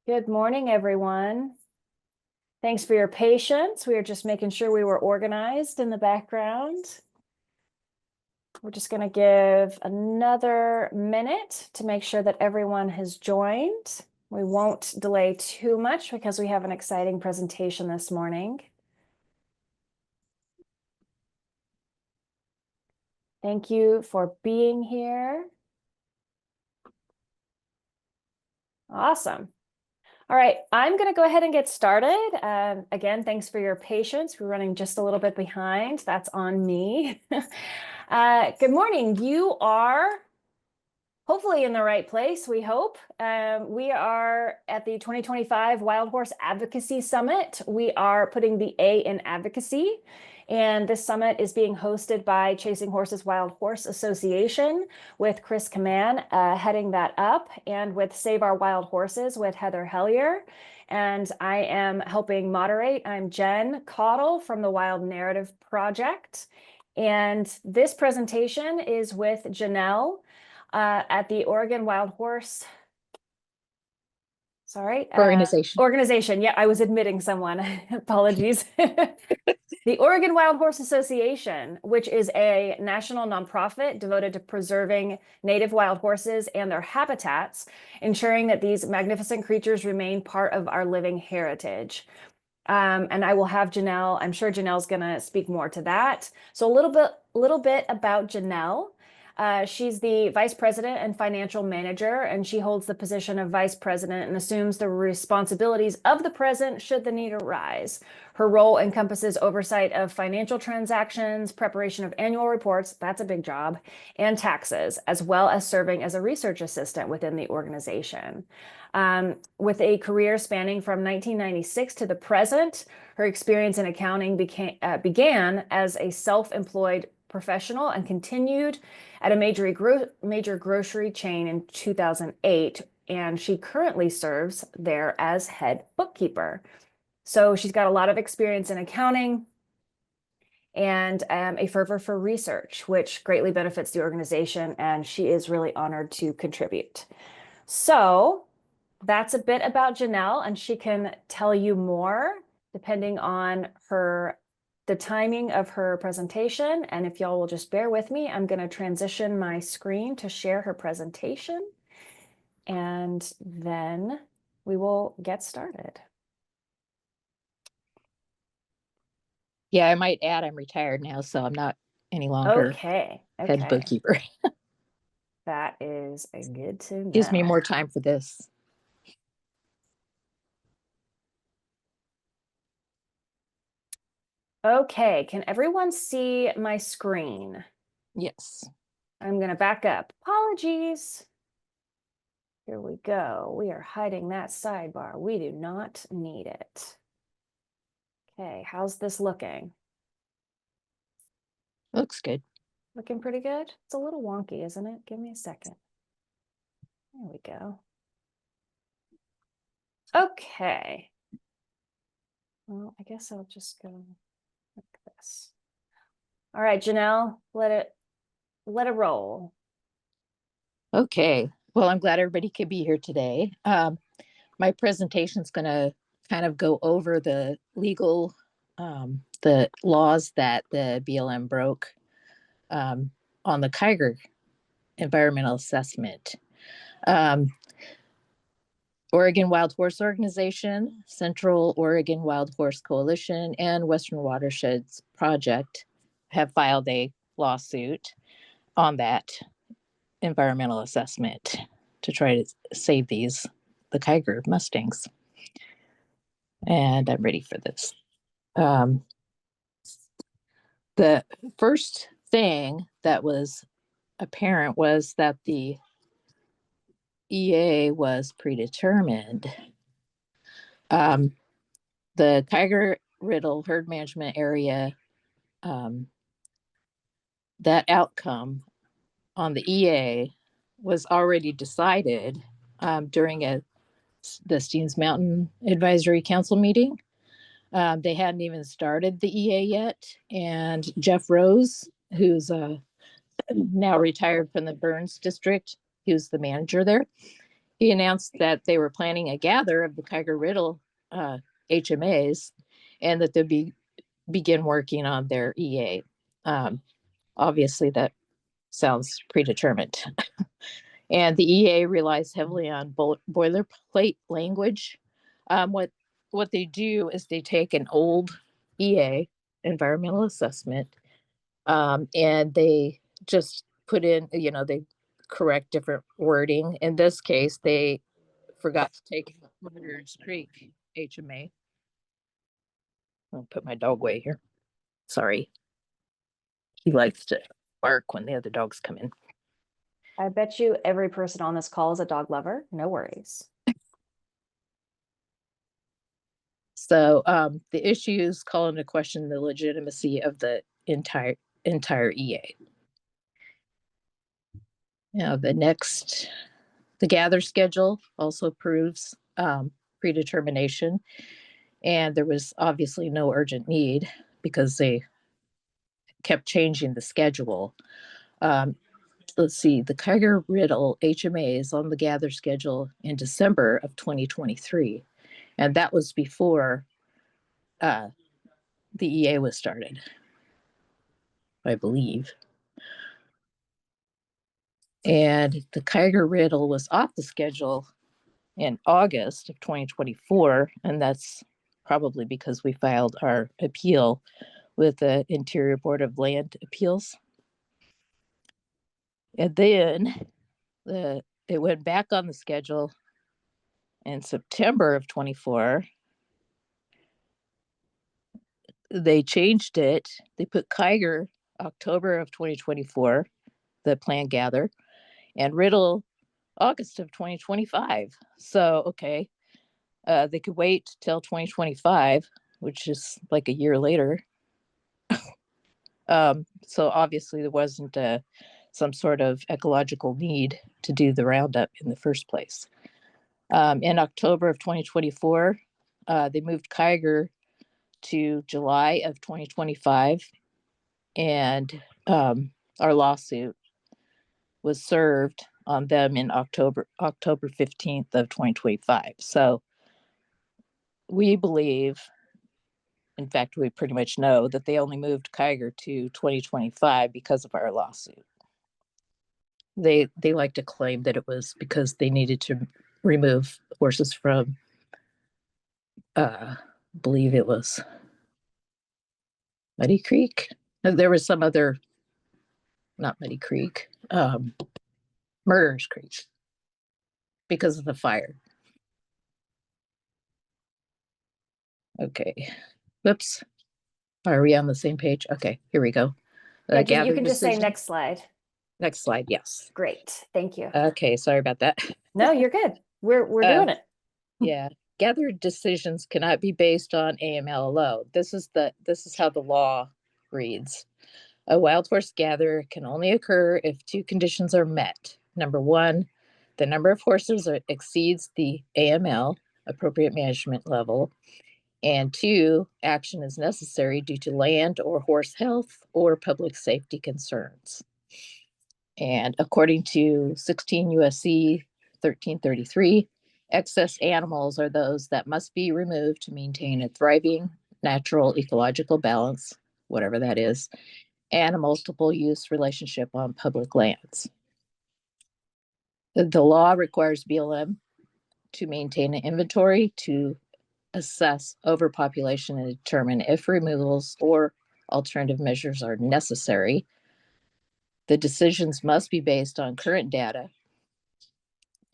Good morning, everyone. Thanks for your patience. We were just making sure we were organized in the background. We're just going to give another minute to make sure that everyone has joined. We won't delay too much because we have an exciting presentation this morning. Thank you for being here. Awesome. All right, I'm going to go ahead and get started. Again, thanks for your patience. We're running just a little bit behind. That's on me. Good morning. You are hopefully in the right place, we hope. We are at the 2025 Wild Horse Advocacy Summit. We are putting the A in advocacy. And this summit is being hosted by Chasing Horses Wild Horse Association with Chris Kaman heading that up, and with Save Our Wild Horses with Heather Hellier. And I am helping moderate. I'm Jen Caudle from the Wild Narrative Project. And this presentation is with Janelle at the Oregon Wild Horse organization. Yeah, I was admitting someone. Apologies. The Oregon Wild Horse Association, which is a national nonprofit devoted to preserving native wild horses and their habitats, ensuring that these magnificent creatures remain part of our living heritage. And I will have Janelle, I'm sure Janelle's going to speak more to that. So a little bit about Janelle. She's the vice president and financial manager, and she holds the position of vice president and assumes the responsibilities of the president should the need arise. Her role encompasses oversight of financial transactions, preparation of annual reports, that's a big job, and taxes, as well as serving as a research assistant within the organization. With a career spanning from 1996 to the present, her experience in accounting began as a self-employed professional and continued at a major grocery chain in 2008, and she currently serves there as head bookkeeper. So she's got a lot of experience in accounting and a fervor for research, which greatly benefits the organization, and she is really honored to contribute. So that's a bit about Janelle, and she can tell you more depending on the timing of her presentation. And if y'all will just bear with me, I'm going to transition my screen to share her presentation, and then we will get started. Yeah, I might add I'm retired now, so I'm not any longer head bookkeeper. That is good to know. Gives me more time for this. Okay, can everyone see my screen? Yes. I'm going to back up. Apologies. Here we go. We are hiding that sidebar. We do not need it. Okay, how's this looking? Looks good. Looking pretty good? It's a little wonky, isn't it? Give me a second. There we go. Okay. Well, I guess I'll just go like this. All right, Janelle, let it roll. Okay. Well, I'm glad everybody could be here today. My presentation is going to kind of go over the legal, the laws that the BLM broke on the Kiger environmental assessment. Oregon Wild Horse Organization, Central Oregon Wild Horse Coalition, and Western Watersheds Project have filed a lawsuit on that environmental assessment to try to save the Kiger Mustangs. And I'm ready for this. The first thing that was apparent was that the EA was predetermined. The Kiger Riddle Herd Management Area, that outcome on the EA was already decided during the Steens Mountain Advisory Council meeting. They hadn't even started the EA yet, and Jeff Rose, who's now retired from the Burns district, he was the manager there. he announced that they were planning a gather of the Kiger Riddle HMAs and that they'd begin working on their EA. Obviously, that sounds predetermined. And the EA relies heavily on boilerplate language. What they do is they take an old EA, environmental assessment, and they just put in, they correct different wording. In this case, they forgot to take Murderers Creek HMA. I'll put my dog away here. Sorry. He likes to bark when the other dogs come in. I bet you every person on this call is a dog lover. No worries. So the issues call into question the legitimacy of the entire EA. Now the gather schedule also proves predetermination, and there was obviously no urgent need because they kept changing the schedule. Let's see, the Kiger Riddle HMA is on the gather schedule in December of 2023, and that was before the EA was started, I believe. And the Kiger Riddle was off the schedule in August of 2024, and that's probably because we filed our appeal with the Interior Board of Land Appeals. And then it went back on the schedule in September of 24. They changed it. They put Kiger October of 2024, the plan gather, and Riddle August of 2025. So, okay, they could wait till 2025, which is like a year later. So obviously there wasn't some sort of ecological need to do the roundup in the first place. In October of 2024, they moved Kiger to July of 2025, and our lawsuit was served on them in October 15th of 2025. So we believe, in fact, we pretty much know that they only moved Kiger to 2025 because of our lawsuit. They like to claim that it was because they needed to remove horses from, believe it was Muddy Creek. There was some other, not Muddy Creek, Murderers Creek, because of the fire. Okay. Whoops. Are we on the same page? Okay, here we go. Yeah, you can just say next slide. Next slide, yes. Great, thank you. Okay, sorry about that. No, you're good. We're doing it. Yeah, gathered decisions cannot be based on AML alone. This is how the law reads. A wild horse gather can only occur if two conditions are met. Number one, the number of horses exceeds the AML, appropriate management level. And two, action is necessary due to land or horse health or public safety concerns. And according to 16 USC 1333, excess animals are those that must be removed to maintain a thriving natural ecological balance, whatever that is, and a multiple use relationship on public lands. The law requires BLM to maintain an inventory to assess overpopulation and determine if removals or alternative measures are necessary. The decisions must be based on current data,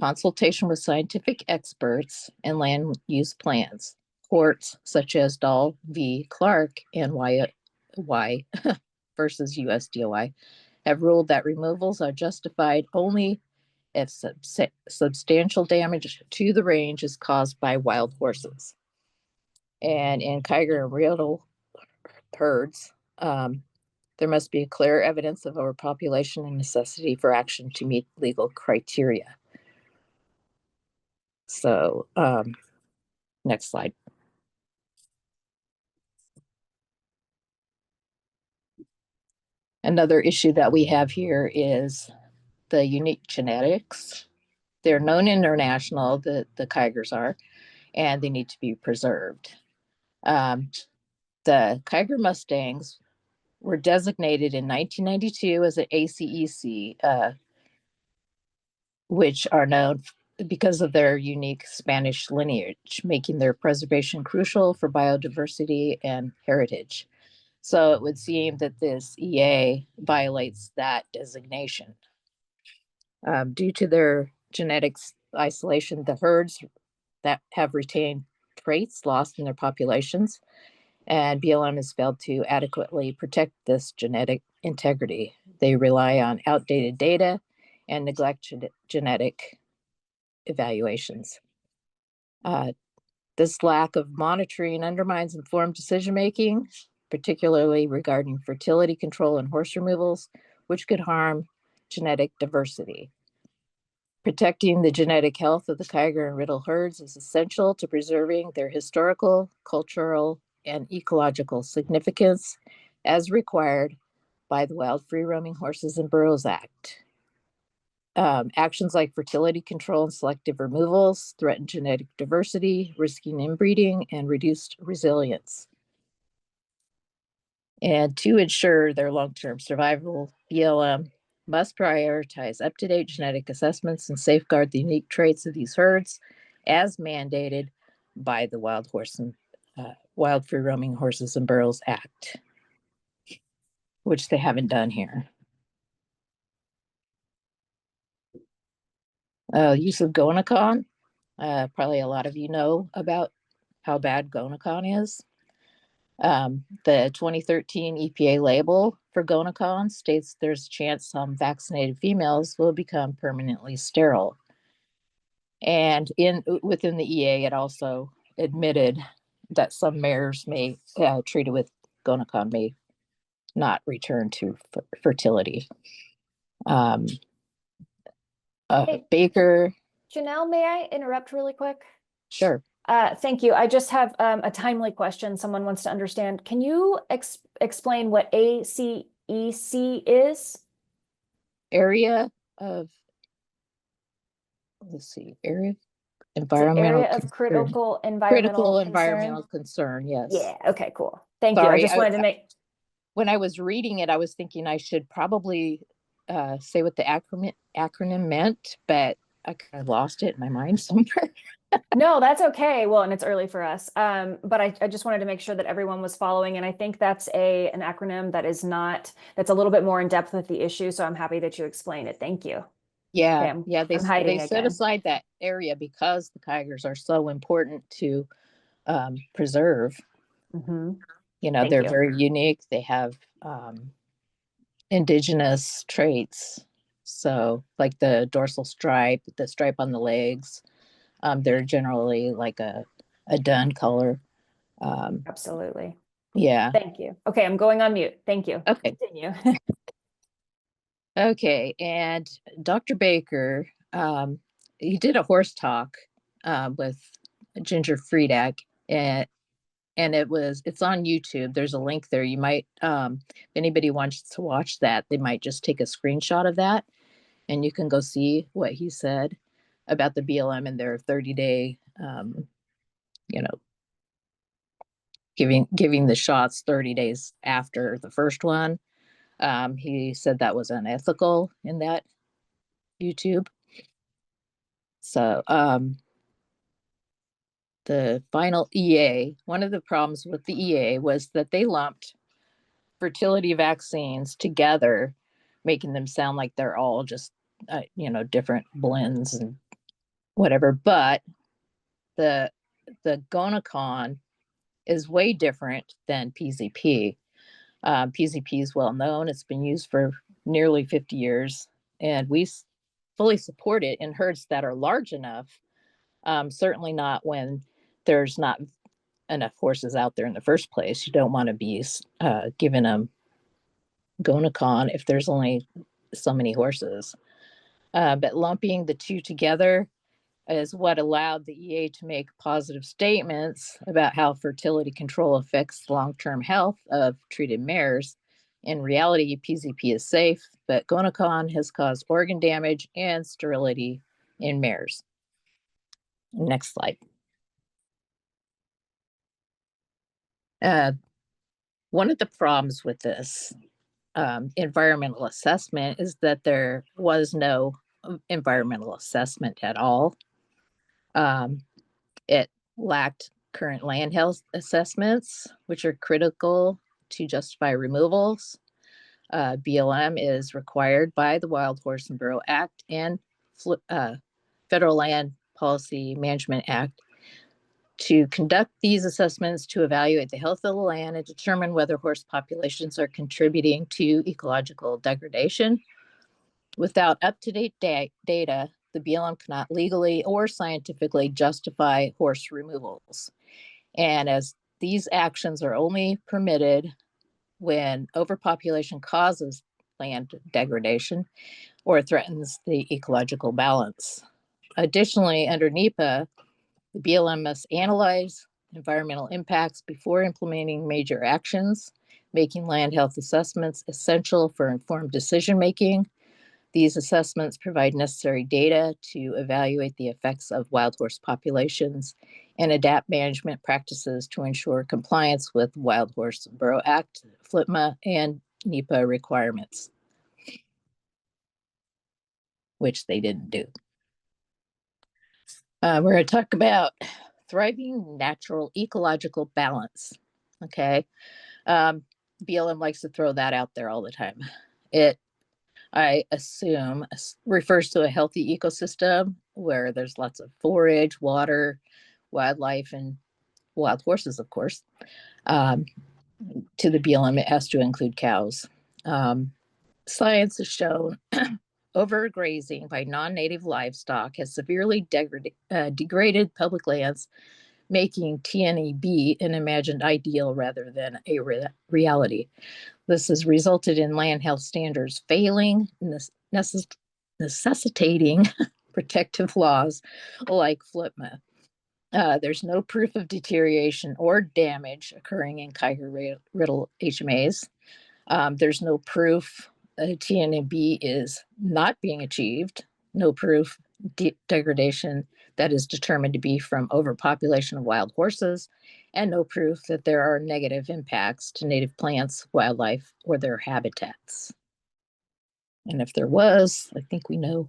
consultation with scientific experts, and land use plans. Courts such as Dahl v. Clark and Y versus USDOI have ruled that removals are justified only if substantial damage to the range is caused by wild horses. And in Kiger and Riddle herds, there must be clear evidence of overpopulation and necessity for action to meet legal criteria. So, next slide. Another issue that we have here is the unique genetics They're known international, the Kygers are, and they need to be preserved. Um, the Kyger Mustangs were designated in 1992 as an ACEC, which are known because of their unique Spanish lineage, making their preservation crucial for biodiversity and heritage. So it would seem that this EA violates that designation. Due to their genetics isolation, the herds that have retained traits lost in their populations, and BLM has failed to adequately protect this genetic integrity. They rely on outdated data and neglect genetic evaluations. Uh, this lack of monitoring undermines informed decision making, particularly regarding fertility control and horse removals, which could harm genetic diversity. Protecting the genetic health of the Kyger and Riddle herds is essential to preserving their historical, cultural, and ecological significance as required by the Wild Free Roaming Horses and Burros Act. Actions like fertility control and selective removals threaten genetic diversity, risking inbreeding and reduced resilience. And to ensure their long-term survival, BLM must prioritize up-to-date genetic assessments and safeguard the unique traits of these herds as mandated by the Wild Free Roaming Horses and Burros Act, which they haven't done here. Use of Gonacon. Probably a lot of you know about how bad Gonacon is. The 2013 EPA label for Gonacon states there's a chance some vaccinated females will become permanently sterile. And within the EA, it also admitted that some mares treated with Gonacon may not return to fertility. Hey, Baker. Janelle, may I interrupt really quick? Sure. Thank you. I just have a timely question someone wants to understand. Can you explain what ACEC is? Area of, let's see, area It's an environmental area of concern. critical environmental Critical concern. environmental concern, yes. Yeah, okay, cool. Thank you. I Sorry, just wanted to make. when I was reading it, I was thinking I should probably say what the acronym meant, but I kind of lost it in my mind somewhere. No, that's okay. Well, and it's early for us. But I just wanted to make sure that everyone was following. And I think that's an acronym that is not, that's a little bit more in depth with the issue. So I'm happy that you explained it. Thank you. Yeah, Okay, yeah, I'm they hiding set again. aside that area because the Kygers are so important to preserve. Mm-hmm. You know, Thank they're you. very unique. They have indigenous traits. So, like the dorsal stripe, the stripe on the legs, they're generally like a dun color. Absolutely. Yeah. Thank you. Okay, I'm going on mute. Thank you. Okay. Continue. Okay. And Dr. Baker, he did a horse talk with Ginger Friedak, and it's on YouTube. There's a link there. You might, if anybody wants to watch that, they might just take a screenshot of that, and you can go see what he said about the BLM and their 30-day, you know, giving the shots 30 days after the first one. He said that was unethical in that YouTube. So the final EA, one of the problems with the EA was that they lumped fertility vaccines together, making them sound like they're all just, different blends and whatever. But the Gonacon is way different than PZP. PZP is well known. It's been used for nearly 50 years, and we fully support it in herds that are large enough. Certainly not when there's not enough horses out there in the first place. You don't want to be giving them Gonacon if there's only so many horses. But lumping the two together is what allowed the EA to make positive statements about how fertility control affects the long-term health of treated mares. In reality, PZP is safe, but Gonacon has caused organ damage and sterility in mares. Next slide. One of the problems with this environmental assessment is that there was no environmental assessment at all. It lacked current land health assessments, which are critical to justify removals. BLM is required by the Wild Horse and Burro Act and Federal Land Policy Management Act to conduct these assessments to evaluate the health of the land and determine whether horse populations are contributing to ecological degradation. Without up-to-date data, the BLM cannot legally or scientifically justify horse removals. And as these actions are only permitted when overpopulation causes land degradation or threatens the ecological balance. Additionally, under NEPA, the BLM must analyze environmental impacts before implementing major actions, making land health assessments essential for informed decision-making. These assessments provide necessary data to evaluate the effects of wild horse populations and adapt management practices to ensure compliance with Wild Horse and Burro Act, FLTMA, and NEPA requirements, which they didn't do. We're going to talk about thriving natural ecological balance. Okay. BLM likes to throw that out there all the time. It, I assume, refers to a healthy ecosystem where there's lots of forage, water, wildlife, and wild horses, of course. To the BLM, it has to include cows. Science has shown overgrazing by non-native livestock has severely degraded public lands, making TNEB an imagined ideal rather than a reality. This has resulted in land health standards failing, necessitating protective laws like FLTMA. There's no proof of deterioration or damage occurring in Kaiser-Riddle HMAs. There's no proof TNB is not being achieved, no proof degradation that is determined to be from overpopulation of wild horses, and no proof that there are negative impacts to native plants, wildlife, or their habitats. And if there was, I think we know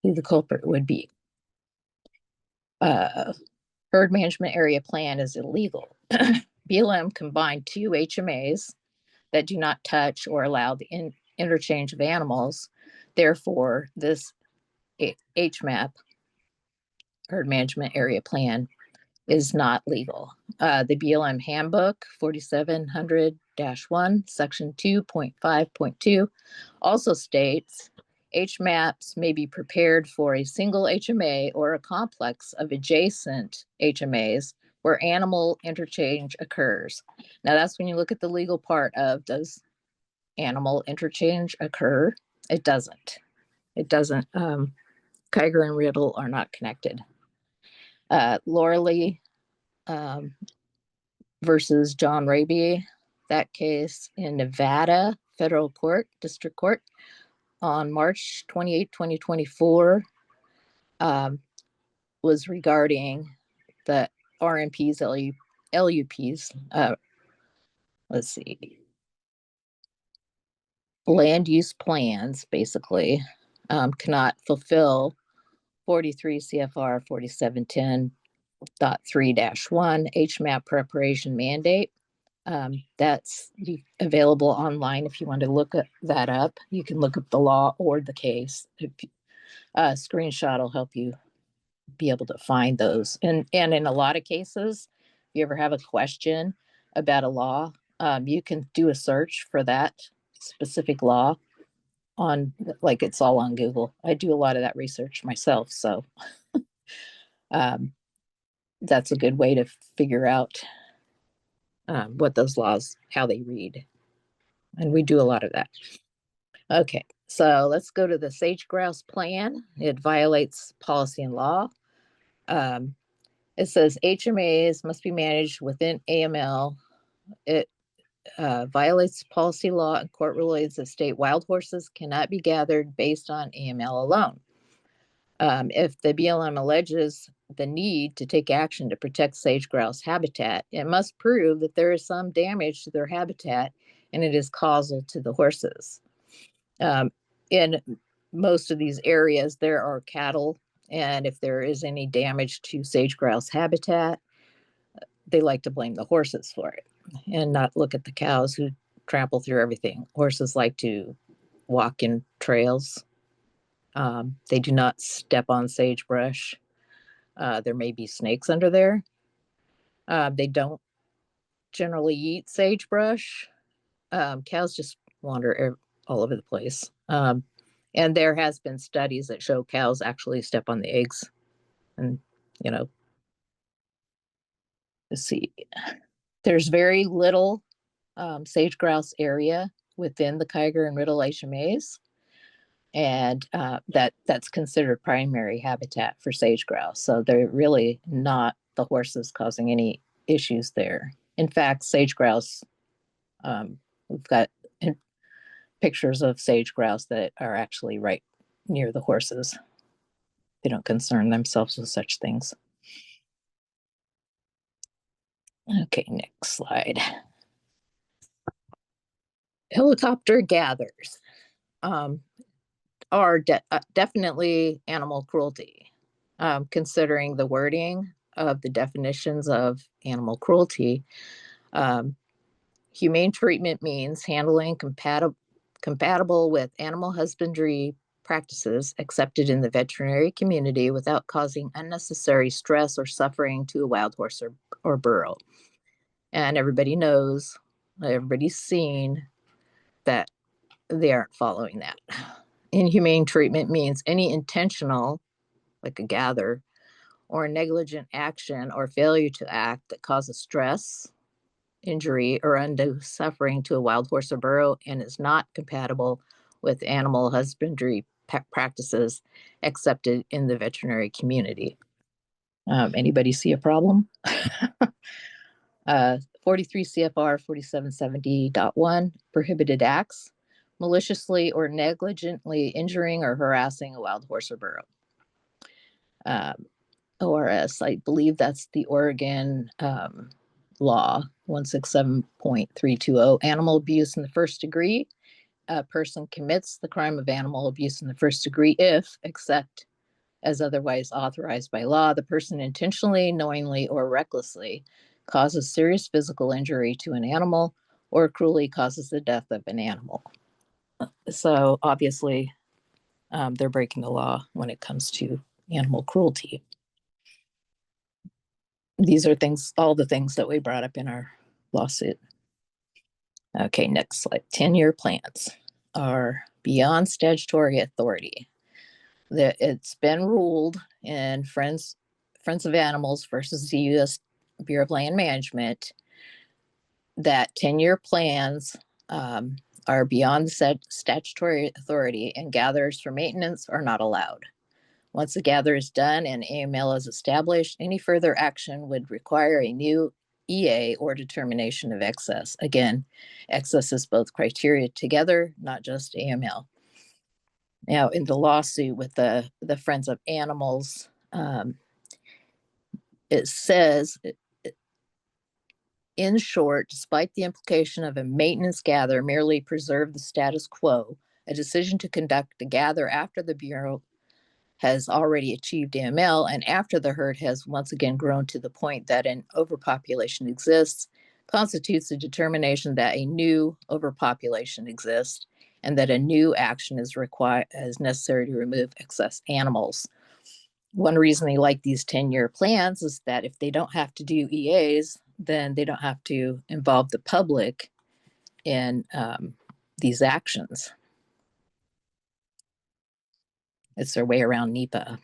who the culprit would be. Herd management area plan is illegal. BLM combined two HMAs that do not touch or allow the interchange of animals. Therefore, this HMAP, herd management area plan, is not legal. The BLM handbook 4700-1 section 2.5.2 also states HMAPs may be prepared for a single HMA or a complex of adjacent HMAs where animal interchange occurs. Now that's when you look at the legal part of, does animal interchange occur? It doesn't. It doesn't. Kiger and Riddle are not connected. Laura Lee versus John Raby, that case in Nevada Federal Court, District Court, on March 28, 2024, was regarding the RMPs, LUPs, let's see, land use plans, basically, cannot fulfill 43 CFR 4710.3-1 HMAP preparation mandate. That's available online if you want to look that up. You can look up the law or the case. Screenshot will help you be able to find those. And in a lot of cases, if you ever have a question about a law, you can do a search for that specific law on, like, it's all on Google. I do a lot of that research myself, so that's a good way to figure out what those laws, how they read. And we do a lot of that. Okay, so let's go to the sage grouse plan. It violates policy and law. It says HMAs must be managed within AML. It violates policy law and court rulings that state wild horses cannot be gathered based on AML alone. If the BLM alleges the need to take action to protect sage grouse habitat, it must prove that there is some damage to their habitat and it is causal to the horses. In most of these areas, there are cattle, and if there is any damage to sage grouse habitat, they like to blame the horses for it and not look at the cows who trample through everything. Horses like to walk in trails. They do not step on sagebrush. There may be snakes under there. They don't generally eat sagebrush. Cows just wander all over the place. And there has been studies that show cows actually step on the eggs. And, you know, let's see. There's very little sage grouse area within the Kyger and Riddle-Acia maze. And that's considered primary habitat for sage grouse. So they're really not the horses causing any issues there. In fact, sage grouse, we've got pictures of sage grouse that are actually right near the horses. They don't concern themselves with such things. Okay, next slide. Helicopter gathers are definitely animal cruelty, considering the wording of the definitions of animal cruelty. Humane treatment means handling compatible with animal husbandry practices accepted in the veterinary community without causing unnecessary stress or suffering to a wild horse or burro. And everybody knows, everybody's seen that they aren't following that. Inhumane treatment means any intentional, like a gather, or negligent action or failure to act that causes stress, injury, or undue suffering to a wild horse or burro and is not compatible with animal husbandry practices accepted in the veterinary community. Anybody see a problem? 43 CFR 4770.1 prohibited acts, maliciously or negligently injuring or harassing a wild horse or burro. ORS, I believe that's the Oregon law 167.320, animal abuse in the first degree. A person commits the crime of animal abuse in the first degree if, except as otherwise authorized by law, the person intentionally, knowingly, or recklessly causes serious physical injury to an animal or cruelly causes the death of an animal. So obviously, they're breaking the law when it comes to animal cruelty. These are things, all the things that we brought up in our lawsuit. Okay, next slide. 10-year plans are beyond statutory authority. It's been ruled in Friends of Animals versus the U.S. Bureau of Land Management that 10-year plans are beyond statutory authority and gatherers for maintenance are not allowed. Once the gather is done and AML is established, any further action would require a new EA or determination of excess. Again, excess is both criteria together, not just AML. Now, in the lawsuit with the Friends of Animals, it says, in short, despite the implication of a maintenance gather merely preserve the status quo, a decision to conduct a gather after the Bureau has already achieved AML and after the herd has once again grown to the point that an overpopulation exists constitutes a determination that a new overpopulation exists and that a new action is necessary to remove excess animals. One reason they like these 10-year plans is that if they don't have to do EAs, then they don't have to involve the public in these actions. It's their way around NEPA.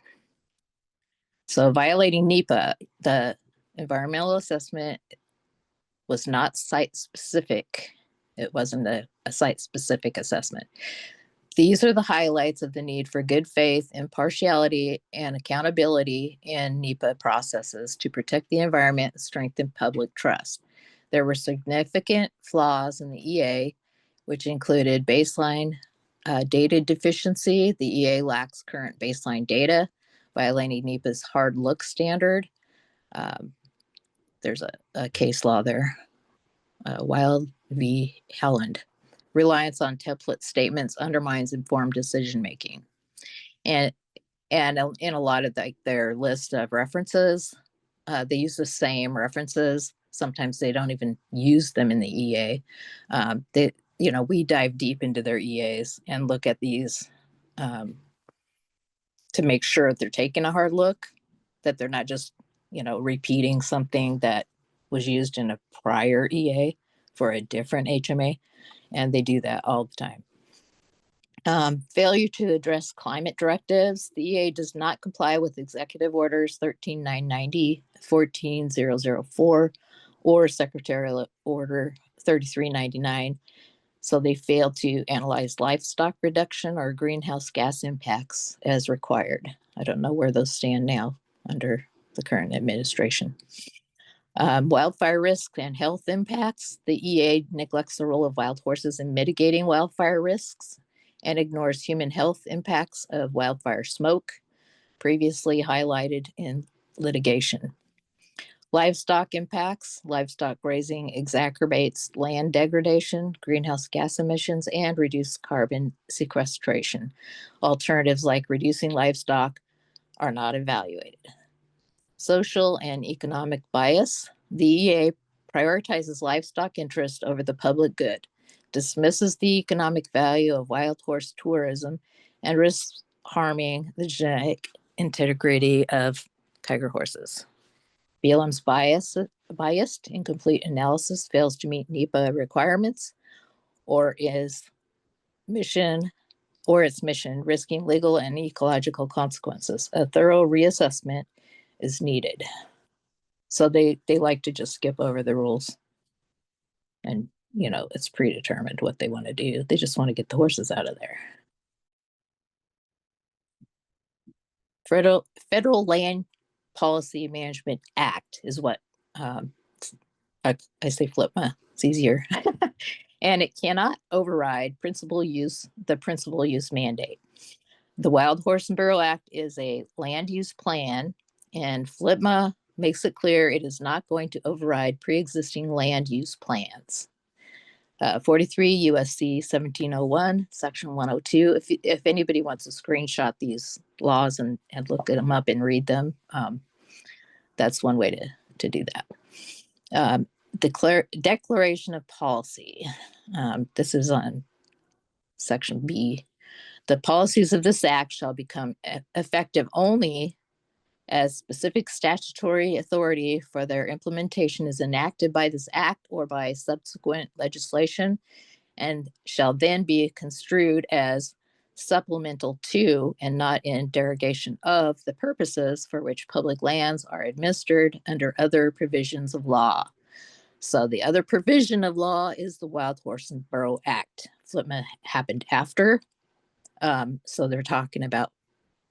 So violating NEPA, the environmental assessment was not site specific. It wasn't a site specific assessment. These are the highlights of the need for good faith, impartiality, and accountability in NEPA processes to protect the environment and strengthen public trust. There were significant flaws in the EA, which included baseline data deficiency. The EA lacks current baseline data. violating NEPA's hard look standard. There's a case law there. Wild v. Helland. Reliance on template statements undermines informed decision making. And in a lot of their list of references, they use the same references. Sometimes they don't even use them in the EA. We dive deep into their EAs and look at these to make sure they're taking a hard look, that they're not just, repeating something that was used in a prior EA for a different HMA. And they do that all the time. Failure to address climate directives. The EA does not comply with Executive Orders 13990, 14004, or Secretarial Order 3399. So they fail to analyze livestock reduction or greenhouse gas impacts as required. I don't know where those stand now under the current administration. Wildfire risks and health impacts. The EA neglects the role of wild horses in mitigating wildfire risks and ignores human health impacts of wildfire smoke, previously highlighted in litigation. Livestock impacts. Livestock grazing exacerbates land degradation, greenhouse gas emissions, and reduced carbon sequestration. Alternatives like reducing livestock are not evaluated. Social and economic bias. The EA prioritizes livestock interest over the public good, dismisses the economic value of wild horse tourism, and risks harming the genetic integrity of tiger horses. BLM's biased, incomplete analysis fails to meet NEPA requirements or its mission, risking legal and ecological consequences. A thorough reassessment is needed. So they like to just skip over the rules. And, it's predetermined what they want to do. They just want to get the horses out of there. Federal Land Policy Management Act is what I say FLPMA, it's easier. And it cannot override the principal use mandate. The Wild Horse and Burro Act is a land use plan, and FLPMA makes it clear it is not going to override pre-existing land use plans. 43 USC 1701, Section 102. If anybody wants to screenshot these laws and look them up and read them, that's one way to do that. Declaration of policy. This is on Section B. The policies of this act shall become effective only as specific statutory authority for their implementation is enacted by this act or by subsequent legislation, and shall then be construed as supplemental to and not in derogation of the purposes for which public lands are administered under other provisions of law. So the other provision of law is the Wild Horse and Burro Act. FLPMA happened after, so they're talking about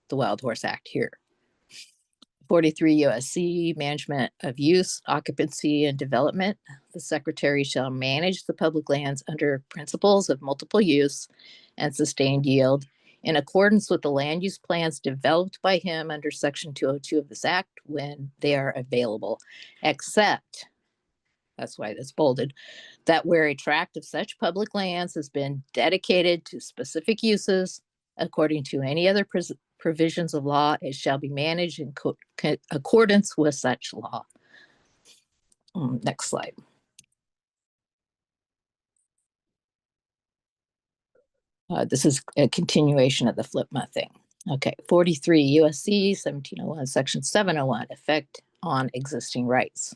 the Wild Horse Act here. 43 USC, management of use, occupancy, and development. The secretary shall manage the public lands under principles of multiple use and sustained yield in accordance with the land use plans developed by him under Section 202 of this act when they are available, except, that's why that's bolded, that where a tract of such public lands has been dedicated to specific uses according to any other provisions of law, it shall be managed in accordance with such law. Next slide. This is a continuation of the FLPMA thing. Okay, 43 USC 1701, Section 701, effect on existing rights.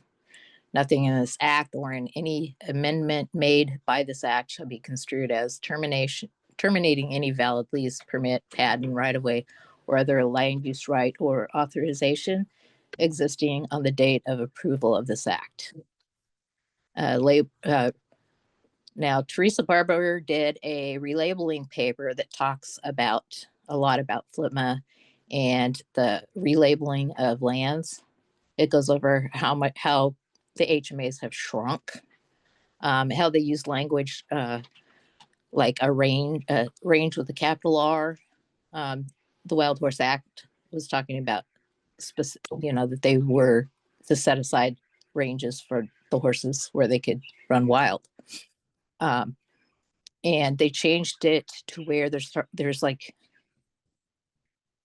Nothing in this act or in any amendment made by this act shall be construed as terminating any valid lease, permit, patent, right-of-way, or other land use right or authorization existing on the date of approval of this act. Now, Teresa Barber did a relabeling paper that talks a lot about FLPMA and the relabeling of lands. It goes over how the HMAs have shrunk, how they use language like a range with a capital R. The Wild Horse Act was talking about specific, that they were to set aside ranges for the horses where they could run wild. And they changed it to where there's like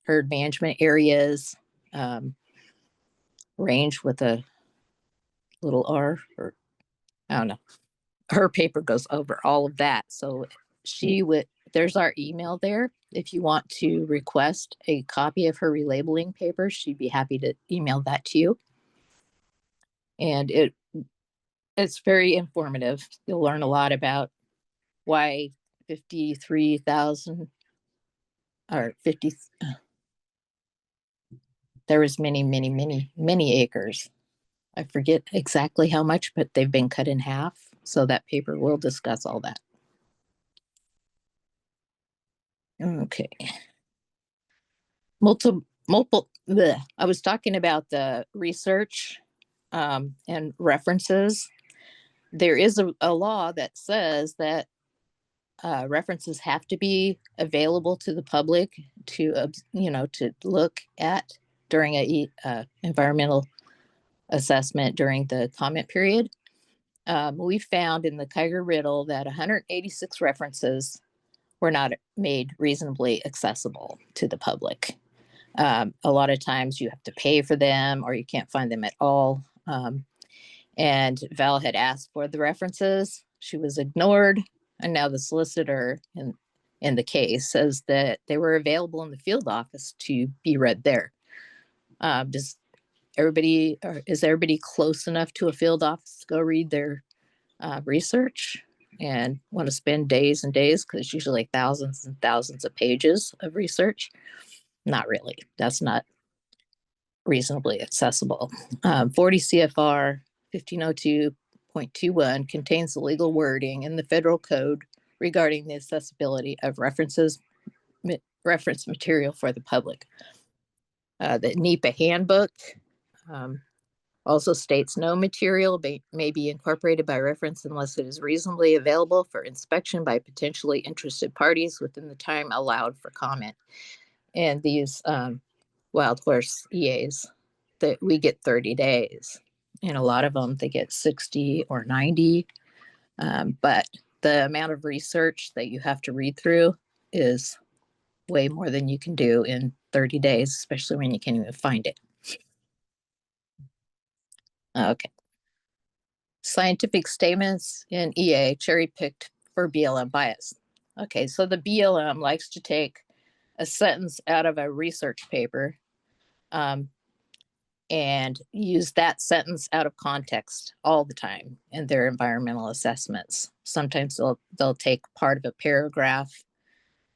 herd management areas, range with a little R, or I don't know. Her paper goes over all of that. So there's our email there. If you want to request a copy of her relabeling paper, she'd be happy to email that to you. And it's very informative. You'll learn a lot about why 53,000 or 50, there was many acres. I forget exactly how much, but they've been cut in half. So that paper will discuss all that. Okay. I was talking about the research and references. There is a law that says that references have to be available to the public to look at during a environmental assessment during the comment period. We found in the Kiger Riddle that 186 references were not made reasonably accessible to the public. A lot of times you have to pay for them or you can't find them at all. And Val had asked for the references. She was ignored. And now the solicitor in the case says that they were available in the field office to be read there. Is everybody close enough to a field office to go read their research and want to spend days and days? Because it's usually thousands and thousands of pages of research. Not really. That's not reasonably accessible. 40 CFR 1502.21 contains the legal wording in the federal code regarding the accessibility of reference material for the public. The NEPA handbook also states no material may be incorporated by reference unless it is reasonably available for inspection by potentially interested parties within the time allowed for comment. And these wild horse EAs that we get 30 days. And a lot of them, they get 60 or 90. But the amount of research that you have to read through is way more than you can do in 30 days, especially when you can't even find it. Okay. Scientific statements in EA cherry picked for BLM bias. Okay, so the BLM likes to take a sentence out of a research paper and use that sentence out of context all the time in their environmental assessments. Sometimes they'll take part of a paragraph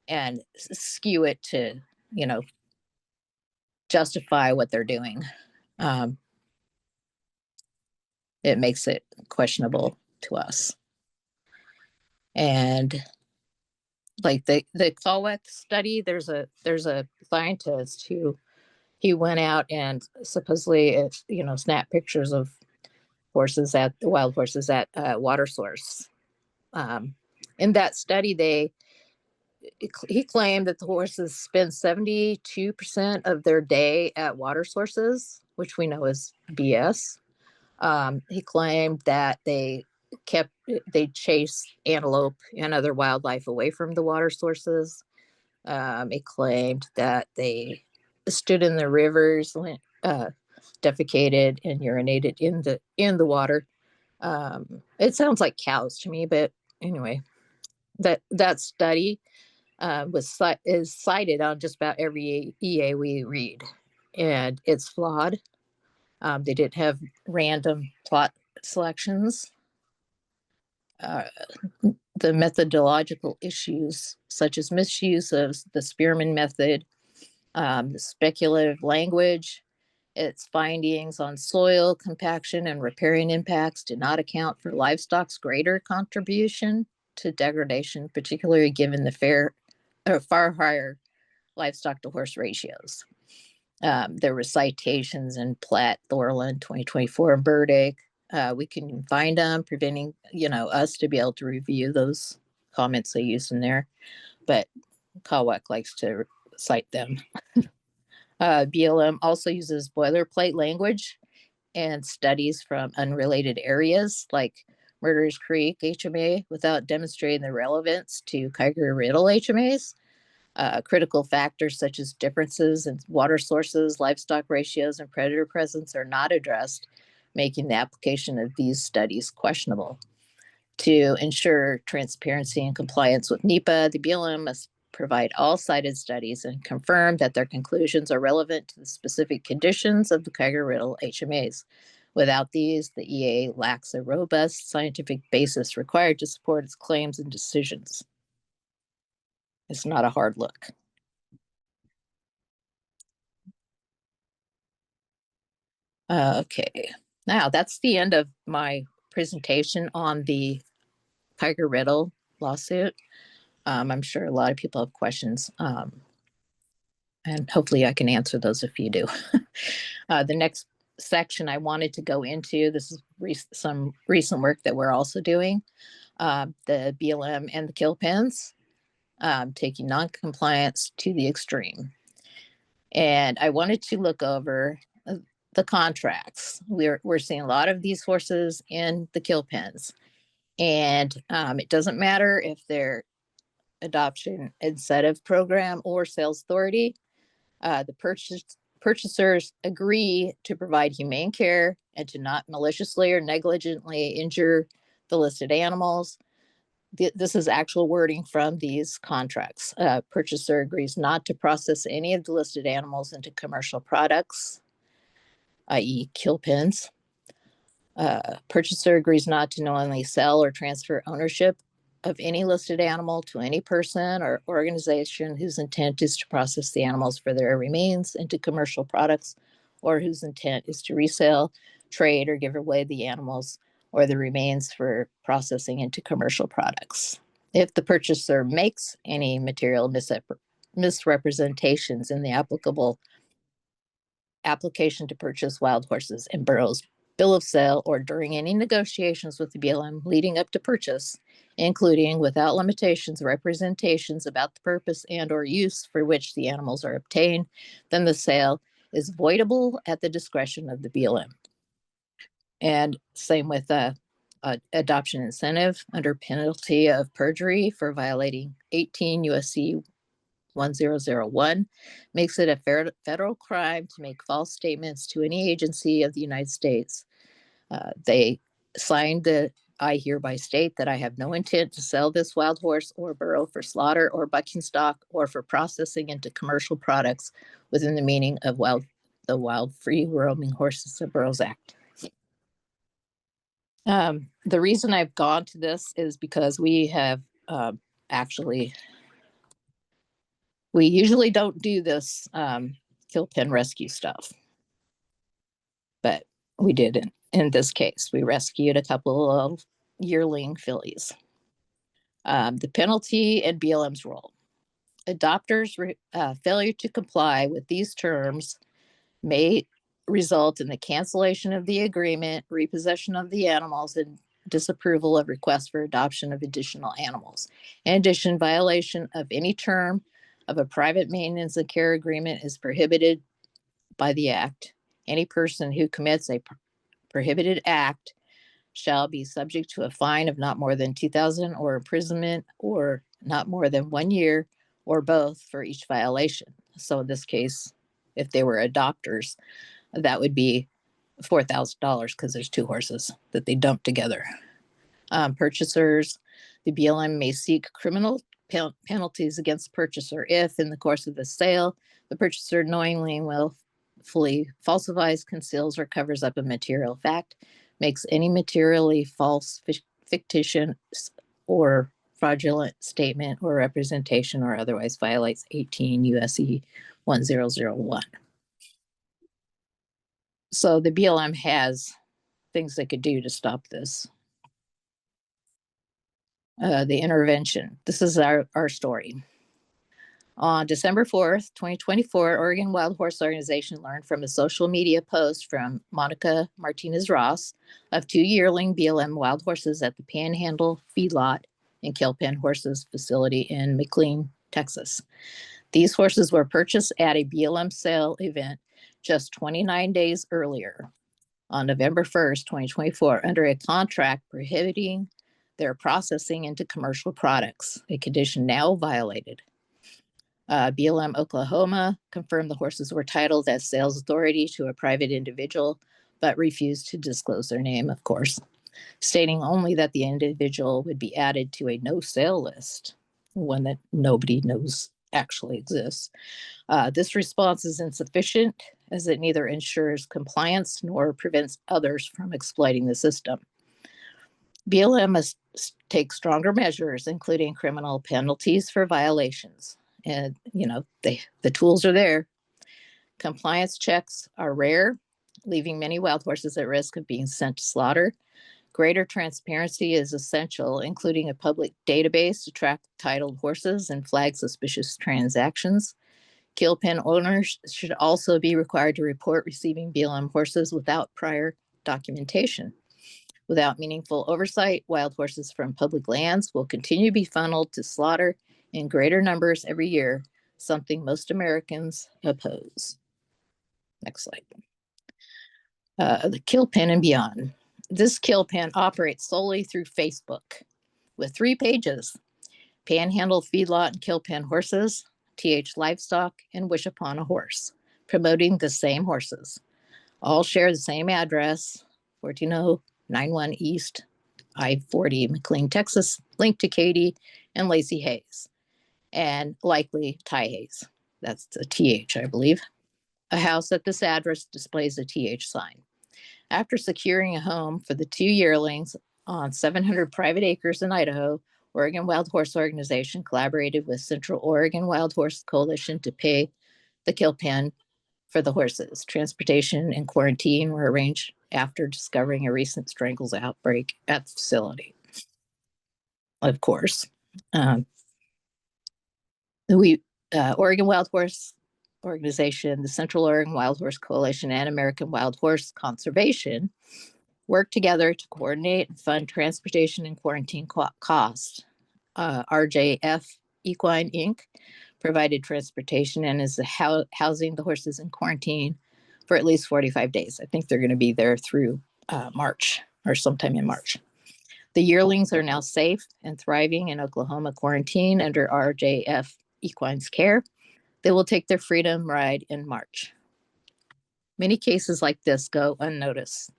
and skew it to, justify what they're doing. It makes it questionable to us. And like the Kowek study, there's a scientist who he went out and supposedly snapped pictures of wild horses at water source. In that study, he claimed that the horses spend 72% of their day at water sources, which we know is BS. He claimed that they chase antelope and other wildlife away from the water sources. He claimed that they stood in the rivers, defecated and urinated in the water. It sounds like cows to me, but anyway, that study is cited on just about every EA we read, and it's flawed. They didn't have random plot selections. The methodological issues, such as misuse of the Spearman method, the speculative language, its findings on soil compaction and riparian impacts did not account for livestock's greater contribution to degradation, particularly given the far higher livestock to horse ratios. There were citations in Platt, Thorland, 2024, and Burdick. We can find them, preventing us to be able to review those comments they used in there. But Kowek likes to cite them. BLM also uses boilerplate language and studies from unrelated areas like Murderers Creek HMA without demonstrating the relevance to Kiger Riddle HMAs. Critical factors such as differences in water sources, livestock ratios, and predator presence are not addressed, making the application of these studies questionable. To ensure transparency and compliance with NEPA, the BLM must provide all cited studies and confirm that their conclusions are relevant to the specific conditions of the Kiger Riddle HMAs. Without these, the EA lacks a robust scientific basis required to support its claims and decisions. It's not a hard look. Okay, now that's the end of my presentation on the Kiger Riddle lawsuit. I'm sure a lot of people have questions, and hopefully I can answer those if you do. The next section I wanted to go into, this is some recent work that we're also doing, the BLM and the kill pens, taking non-compliance to the extreme. And I wanted to look over the contracts. We're seeing a lot of these horses in the kill pens. And it doesn't matter if they're adoption incentive program or sales authority. The purchasers agree to provide humane care and to not maliciously or negligently injure the listed animals. This is actual wording from these contracts. Purchaser agrees not to process any of the listed animals into commercial products, i.e. kill pens. Purchaser agrees not to knowingly sell or transfer ownership of any listed animal to any person or organization whose intent is to process the animals for their remains into commercial products, or whose intent is to resell, trade, or give away the animals or the remains for processing into commercial products. If the purchaser makes any material misrepresentations in the applicable application to purchase wild horses and burros, bill of sale, or during any negotiations with the BLM leading up to purchase, including without limitations representations about the purpose and or use for which the animals are obtained, then the sale is voidable at the discretion of the BLM. And same with adoption incentive under penalty of perjury for violating 18 USC 1001, makes it a federal crime to make false statements to any agency of the United States. They signed the I hereby state that I have no intent to sell this wild horse or burro for slaughter or bucking stock or for processing into commercial products within the meaning of the Wild Free Roaming Horses and Burros Act. The reason I've gone to this is because we have we usually don't do this kill pen rescue stuff, but we did in this case. We rescued a couple of yearling fillies. The penalty and BLM's role. Adopters' failure to comply with these terms may result in the cancellation of the agreement, repossession of the animals, and disapproval of requests for adoption of additional animals. In addition, violation of any term of a private maintenance and care agreement is prohibited by the act. Any person who commits a prohibited act shall be subject to a fine of not more than $2,000 or imprisonment or not more than 1 year or both for each violation. So in this case, if they were adopters, that would be $4,000 because there's two horses that they dumped together. Purchasers, the BLM may seek criminal penalties against the purchaser if, in the course of the sale, the purchaser knowingly and willfully falsifies, conceals, or covers up a material fact, makes any materially false, fictitious, or fraudulent statement or representation, or otherwise violates 18 USC 1001. So the BLM has things they could do to stop this. The intervention. This is our story. On December 4th, 2024, Oregon Wild Horse Organization learned from a social media post from Monica Martinez-Ross of 2 yearling BLM wild horses at the Panhandle Feedlot and Kill Pen Horses facility in McLean, Texas. These horses were purchased at a BLM sale event just 29 days earlier on November 1st, 2024, under a contract prohibiting their processing into commercial products, a condition now violated. BLM Oklahoma confirmed the horses were titled as sales authority to a private individual, but refused to disclose their name, of course, stating only that the individual would be added to a no sale list, one that nobody knows actually exists. This response is insufficient as it neither ensures compliance nor prevents others from exploiting the system. BLM must take stronger measures, including criminal penalties for violations. And, the tools are there. Compliance checks are rare, leaving many wild horses at risk of being sent to slaughter. Greater transparency is essential, including a public database to track titled horses and flag suspicious transactions. Kill pen owners should also be required to report receiving BLM horses without prior documentation. Without meaningful oversight, wild horses from public lands will continue to be funneled to slaughter in greater numbers every year, something most Americans oppose. Next slide. The kill pen and beyond. This kill pen operates solely through Facebook with 3 pages: Panhandle Feedlot and Kill Pen Horses, TH Livestock, and Wish Upon a Horse, promoting the same horses. All share the same address, 14091 East I-40, McLean, Texas, linked to Katie and Lacey Hayes, and likely Ty Hayes. That's the TH, I believe. A house at this address displays a TH sign. After securing a home for the 2 yearlings on 700 private acres in Idaho, Oregon Wild Horse Organization collaborated with Central Oregon Wild Horse Coalition to pay the kill pen for the horses. Transportation and quarantine were arranged after discovering a recent strangles outbreak at the facility. Of course, Oregon Wild Horse Organization, the Central Oregon Wild Horse Coalition, and American Wild Horse Conservation work together to coordinate and fund transportation and quarantine costs. RJF Equine Inc. provided transportation and is housing the horses in quarantine for at least 45 days. I think they're going to be there through March or sometime in March. The yearlings are now safe and thriving in Oklahoma quarantine under RJF Equine's care. They will take their freedom ride in March. Many cases like this go unnoticed,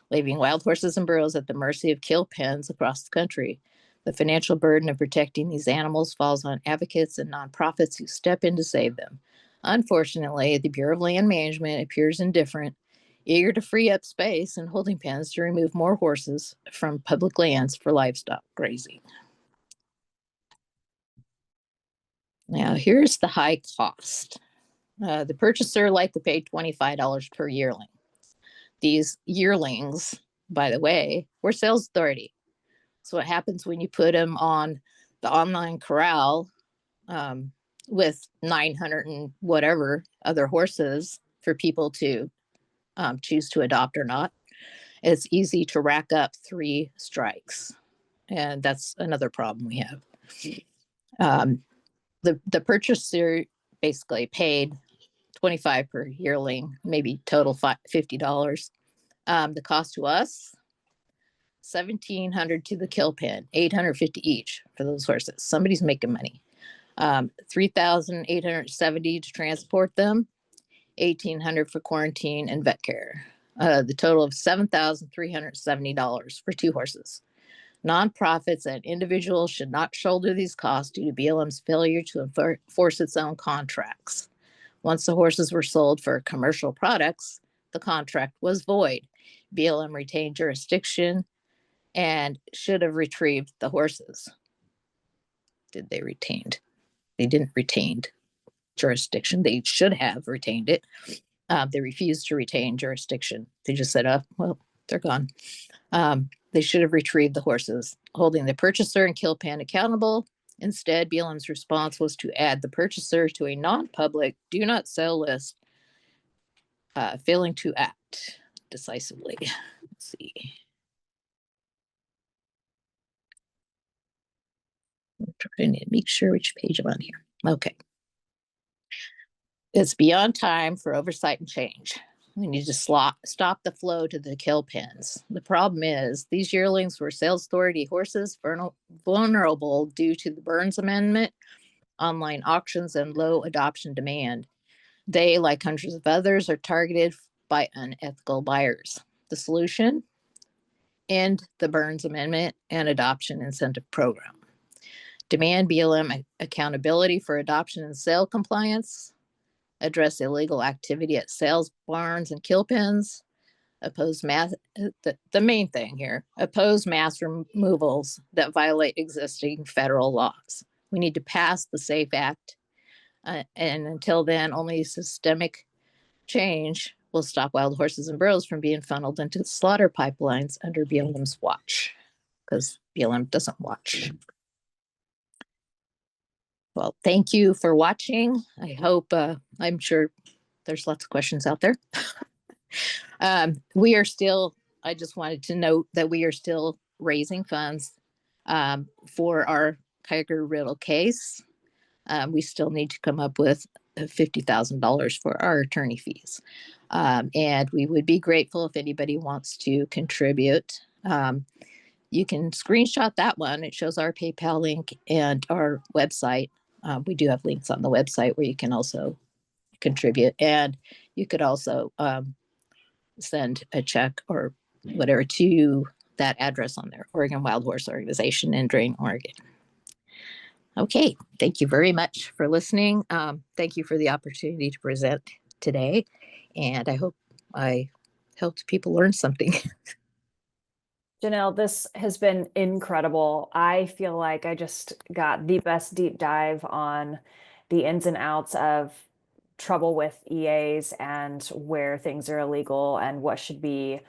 leaving wild horses and burros at the mercy of kill pens across the country. The financial burden of protecting these animals falls on advocates and nonprofits who step in to save them. Unfortunately, the Bureau of Land Management appears indifferent, eager to free up space and holding pens to remove more horses from public lands for livestock grazing. Now, here's the high cost. The purchaser likely paid $25 per yearling. These yearlings, by the way, were sales authority. So what happens when you put them on the online corral with 900 and whatever other horses for people to choose to adopt or not? It's easy to rack up 3 strikes. And that's another problem we have. The purchaser basically paid $25 per yearling, maybe total $50. The cost to us, $1,700 to the kill pen, $850 each for those horses. Somebody's making money. $3,870 to transport them, $1,800 for quarantine and vet care. The total of $7,370 for 2 horses. Nonprofits and individuals should not shoulder these costs due to BLM's failure to enforce its own contracts. Once the horses were sold for commercial products, the contract was void. BLM retained jurisdiction and should have retrieved the horses. Did they retained? They didn't retain jurisdiction. They should have retained it. They refused to retain jurisdiction. They just said, well, they're gone. They should have retrieved the horses, holding the purchaser and kill pen accountable. Instead, BLM's response was to add the purchaser to a non-public do not sell list, failing to act decisively. Let's see. I'm trying to make sure which page I'm on here. Okay. It's beyond time for oversight and change. We need to stop the flow to the kill pens. The problem is these yearlings were sales authority horses vulnerable due to the Burns Amendment, online auctions, and low adoption demand. They, like hundreds of others, are targeted by unethical buyers. The solution? End the Burns Amendment and adoption incentive program. Demand BLM accountability for adoption and sale compliance. Address illegal activity at sales barns and kill pens. Oppose mass, the main thing here, oppose mass removals that violate existing federal laws. We need to pass the SAFE Act. And until then, only systemic change will stop wild horses and burros from being funneled into slaughter pipelines under BLM's watch, because BLM doesn't watch. Well, thank you for watching. I hope, I'm sure there's lots of questions out there. We are still, I just wanted to note that we are still raising funds for our Kiger Riddle case. We still need to come up with $50,000 for our attorney fees. And we would be grateful if anybody wants to contribute. You can screenshot that one. It shows our PayPal link and our website. We do have links on the website where you can also contribute. And you could also send a check or whatever to that address on there, Oregon Wild Horse Organization in Drain, Oregon. Okay, thank you very much for listening. Thank you for the opportunity to present today. And I hope I helped people learn something. Janelle, this has been incredible. I feel like I just got the best deep dive on the ins and outs of trouble with EAs and where things are illegal and what should be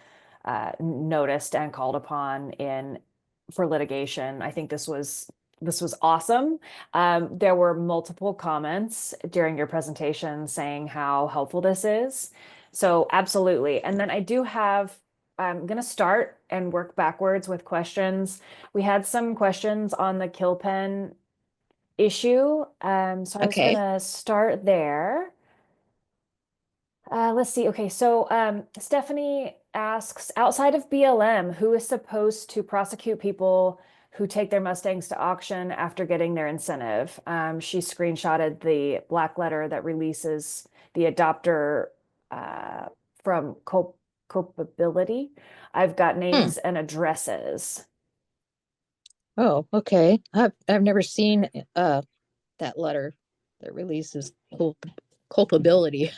noticed and called upon in for litigation. I think this was awesome. There were multiple comments during your presentation saying how helpful this is. So absolutely. And then I'm going to start and work backwards with questions. We had some questions on the kill pen issue. So I was going Okay. to start there. Let's see. Okay, so Stephanie asks, outside of BLM, who is supposed to prosecute people who take their Mustangs to auction after getting their incentive? She screenshotted the black letter that releases the adopter from culpability. I've got names and addresses. Oh, okay. I've never seen that letter that releases culpability.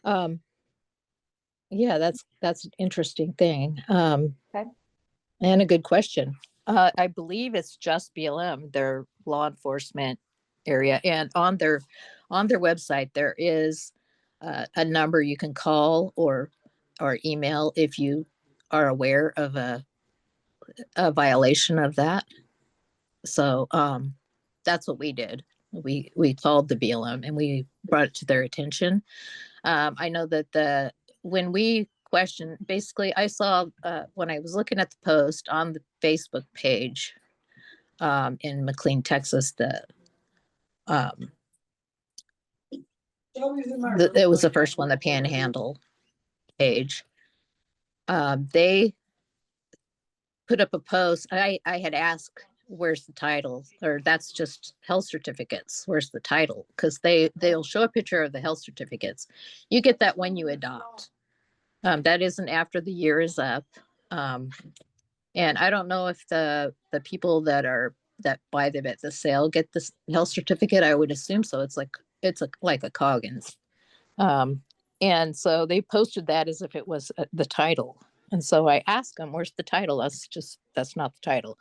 um, yeah, that's an interesting thing. Okay. And a good question. I believe it's just BLM, their law enforcement area, and on their website there is a number you can call or email if you are aware of a violation of that. So that's what we did. We called the BLM and we brought it to their attention. I know that when we questioned, basically, I saw when I was looking at the post on the Facebook page in McLean, Texas, it was the first one, the Panhandle page. They put up a post. I had asked, where's the title, or that's just health certificates, where's the title, because they'll show a picture of the health certificates. You get that when you adopt. That isn't after the year is up. And I don't know if the people that buy them at the sale get this health certificate. I would assume so. It's like a Coggins. And so they posted that as if it was the title. And so I asked them, where's the title? That's not the title.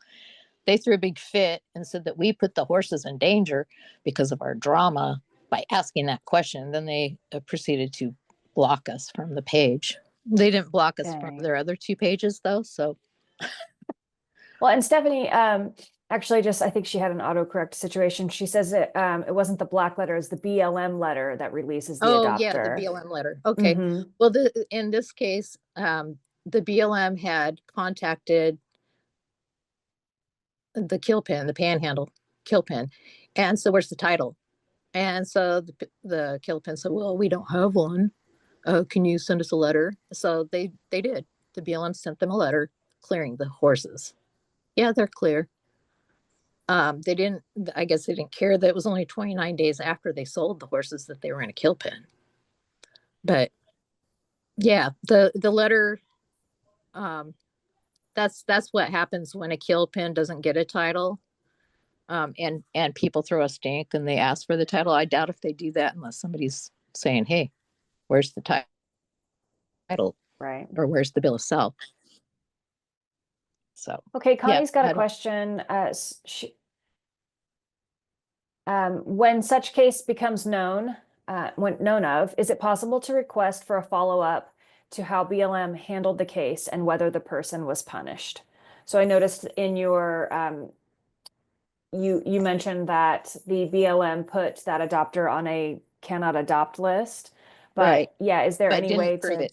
They threw a big fit and said that we put the horses in danger because of our drama by asking that question. Then they proceeded to block us from the page. They didn't block us from their other two pages though. So. Well, and Stephanie, actually I think she had an autocorrect situation. She says it wasn't the black letter, it's the BLM letter that releases the adopter. Yeah, the BLM letter. Okay. Mm-hmm. Well, in this case, the BLM had contacted the kill pen, the Panhandle kill pen. And so where's the title? And so the Kilpin said, well, we don't have one. Can you send us a letter? So they did. The BLM sent them a letter clearing the horses. Yeah, they're clear. They didn't, I guess they didn't care that it was only 29 days after they sold the horses that they were in a kill pen. But yeah, the letter, um, that's what happens when a kill pen doesn't get a title. And people throw a stink and they ask for the title. I doubt if they do that unless somebody's saying, hey, where's the title Right. or where's the bill of sale? So Okay, yeah, Connie's got a I don't. question. When such case becomes known, when known of, is it possible to request for a follow-up to how BLM handled the case and whether the person was punished? So I noticed in your you mentioned that the BLM put that adopter on a cannot adopt list, Right, but yeah, is there but any way didn't prove to? it.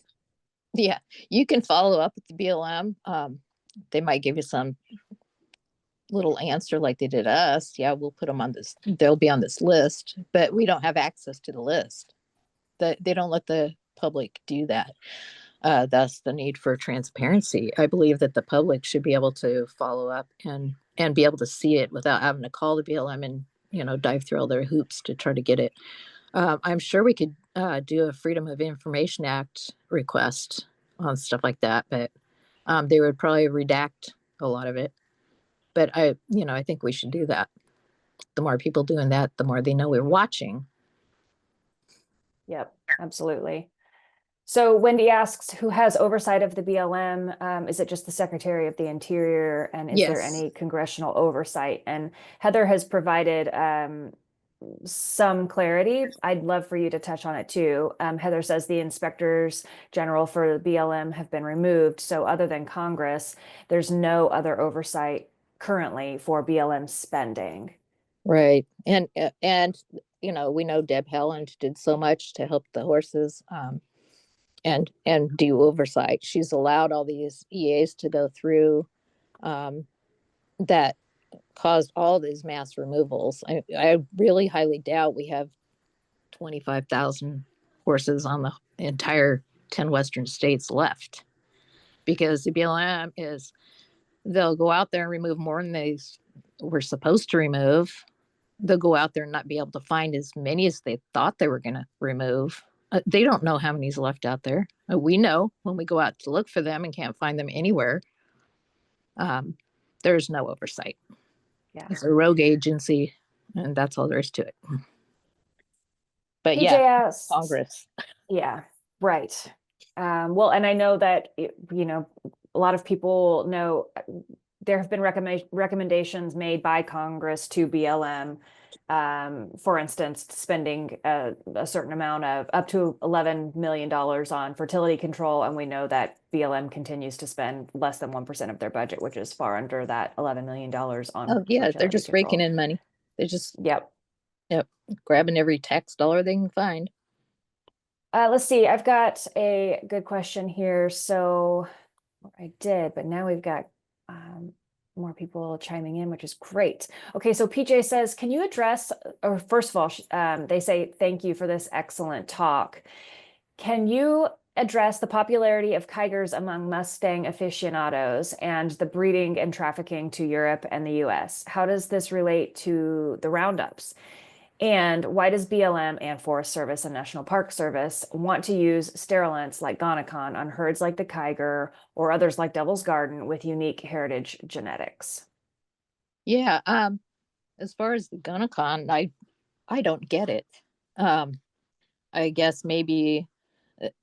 Yeah, you can follow up with the BLM. They might give you some little answer like they did us. Yeah, we'll put them on this. They'll be on this list, but we don't have access to the list. They don't let the public do that. Thus, the need for transparency. I believe that the public should be able to follow up and be able to see it without having to call the BLM and dive through all their hoops to try to get it. I'm sure we could do a Freedom of Information Act request on stuff like that, but they would probably redact a lot of it. But I think we should do that. The more people doing that, the more they know we're watching. Yep, absolutely. So Wendy asks, who has oversight of the BLM? Is it just the Secretary of the Interior? And is there Yes. any congressional oversight? And Heather has provided some clarity. I'd love for you to touch on it too. Heather says the inspectors general for the BLM have been removed. So other than Congress, there's no other oversight currently for BLM spending. Right. And we know Deb Helland did so much to help the horses, and do oversight. She's allowed all these EAs to go through, that caused all these mass removals. I really highly doubt we have 25,000 horses on the entire 10 Western states left, because the BLM they'll go out there and remove more than they were supposed to remove. They'll go out there and not be able to find as many as they thought they were going to remove. They don't know how many's left out there. We know when we go out to look for them and can't find them anywhere. Um, there's no oversight. Yeah. It's a rogue agency, and that's all there is to it. But PJ yeah, asks, Congress. yeah, right. Well, and I know that, a lot of people know there have been recommendations made by Congress to BLM, for instance, spending a certain amount of up to $11 million on fertility control. And we know that BLM continues to spend less than 1% of their budget, which is far under that $11 million on Oh yeah, they're fertility just raking control. in money. They're just, Yep. yep, grabbing every tax dollar they can find. Let's see. I've got a good question here. So I did, but now we've got more people chiming in, which is great. Okay, so PJ says, can you address, or first of all, they say, thank you for this excellent talk. Can you address the popularity of Tigers among Mustang aficionados and the breeding and trafficking to Europe and the US? How does this relate to the roundups? And why does BLM and Forest Service and National Park Service want to use sterilants like Gonacon on herds like the Kiger or others like Devil's Garden with unique heritage genetics? Yeah. As far as the Gunacon, I don't get it. Um, I guess maybe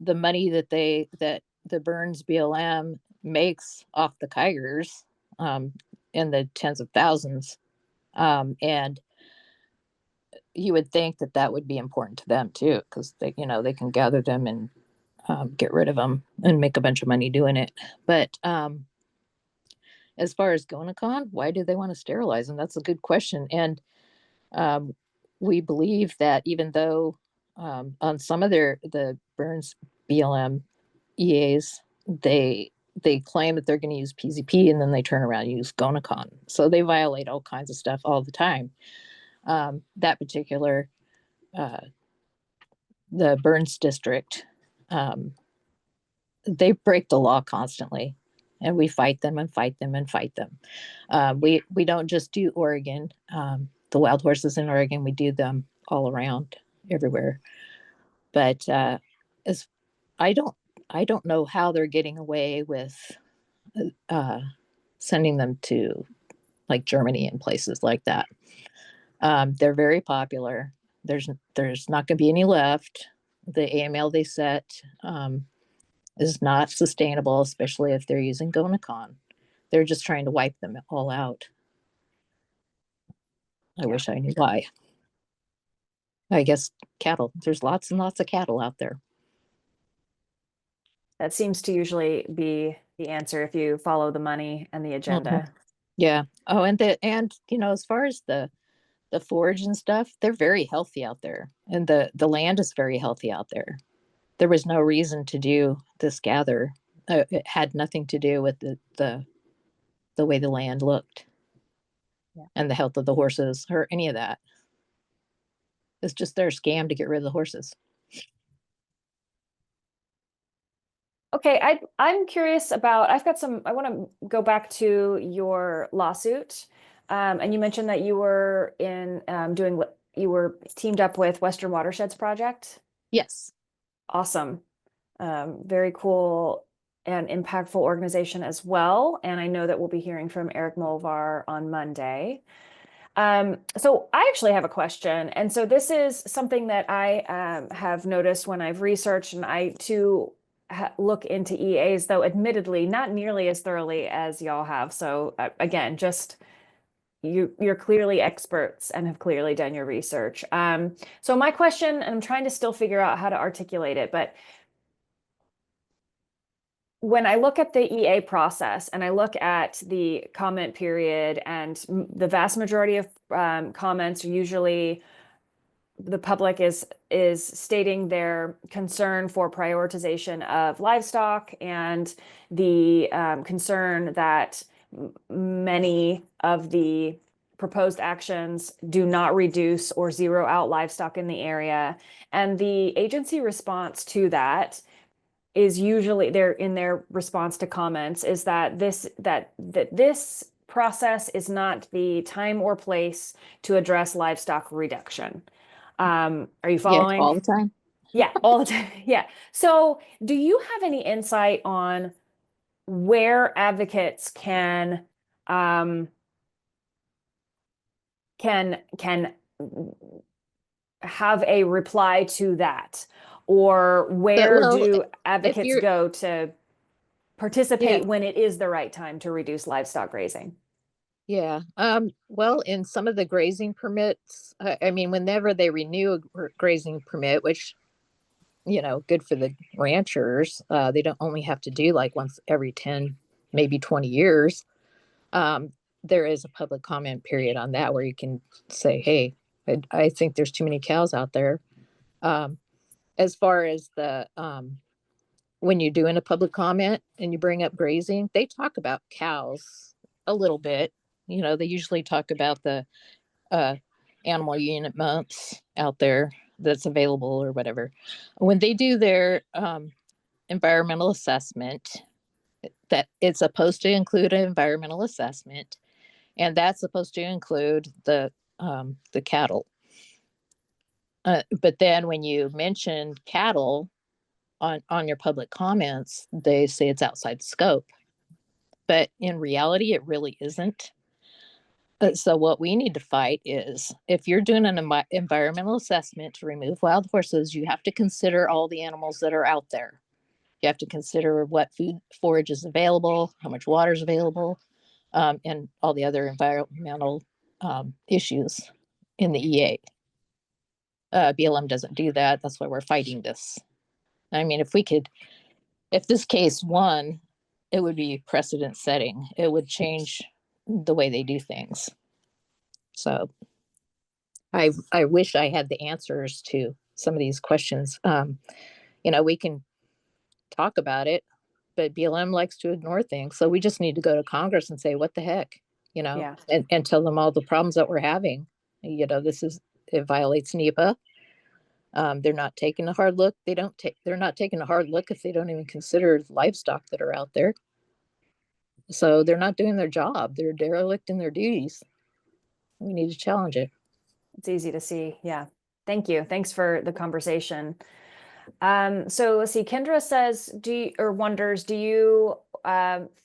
the money that the Burns BLM makes off the Kigers, in the tens of thousands, and you would think that that would be important to them too, because they can gather them and get rid of them and make a bunch of money doing it. But as far as Gonacon, why do they want to sterilize them? That's a good question. And um, we believe that even though on some of the Burns BLM EAs, they claim that they're going to use PZP and then they turn around and use Gonacon. So they violate all kinds of stuff all the time. That particular uh, the Burns district, um, they break the law constantly, and we fight them and fight them and fight them. We don't just do Oregon, the wild horses in Oregon. We do them all around, everywhere. But as I don't I don't know how they're getting away with uh, sending them to like Germany and places like that. They're very popular. There's not going to be any left. The AML they set is not sustainable, especially if they're using Gonacon. They're just trying to wipe them all out. I wish I knew why. I guess cattle. There's lots and lots of cattle out there. That seems to usually be the answer if you follow the money and the Mhm. agenda. Yeah. Oh, and as far as the forage and stuff, they're very healthy out there, and the land is very healthy out there. There was no reason to do this gather. It had nothing to do with the way the land looked Yeah. and the health of the horses or any of that. It's just their scam to get rid of the horses. Okay, I'm curious about, I want to go back to your lawsuit. And you mentioned that you were you were teamed up with Western Watersheds Project. Yes. Awesome. Very cool and impactful organization as well. And I know that we'll be hearing from Eric Molvar on Monday. So I actually have a question. And so this is something that I have noticed when I've researched, and I too look into EAs, though admittedly not nearly as thoroughly as y'all have. So again, just you're clearly experts and have clearly done your research. So my question, and I'm trying to still figure out how to articulate it, but when I look at the EA process and I look at the comment period, and the vast majority of comments are usually the public is stating their concern for prioritization of livestock, and the concern that many of the proposed actions do not reduce or zero out livestock in the area. And the agency response to that is usually their response to comments is that this process is not the time or place to address livestock reduction. Are you Yeah. following? All the time. Yeah, all the time. Yeah. So, do you have any insight on where advocates um, can have a reply to that, or But where well, do if advocates you're go to yeah, participate when it is the right time to reduce livestock grazing? yeah. Well, in some of the grazing permits, I mean, whenever they renew a grazing permit, which good for the ranchers. They don't only have to do like once every 10, maybe 20 years. Um, there is a public comment period on that where you can say, hey, I think there's too many cows out there. Um, as far as when you're doing a public comment and you bring up grazing, they talk about cows a little bit. They usually talk about the uh, animal unit months out there that's available or whatever. When they do their environmental assessment, that it's supposed to include an environmental assessment, and that's supposed to include the cattle. But then when you mention cattle on your public comments, they say it's outside scope. But in reality, it really isn't. So what we need to fight is if you're doing an environmental assessment to remove wild horses, you have to consider all the animals that are out there. You have to consider what food forage is available, how much water is available, and all the other environmental issues in the EA. BLM doesn't do that. That's why we're fighting this. I mean, if this case won, it would be precedent setting. It would change the way they do things. So I wish I had the answers to some of these questions. We can talk about it, but BLM likes to ignore things. So we just need to go to Congress and say, what the heck, Yeah. and tell them all the problems that we're having. It violates NEPA. They're not taking a hard look. They're not taking a hard look if they don't even consider livestock that are out there. So they're not doing their job. They're derelict in their duties. We need to challenge it. It's easy to see. Yeah. Thank you. Thanks for the conversation. So let's see. Kendra says, wonders, do you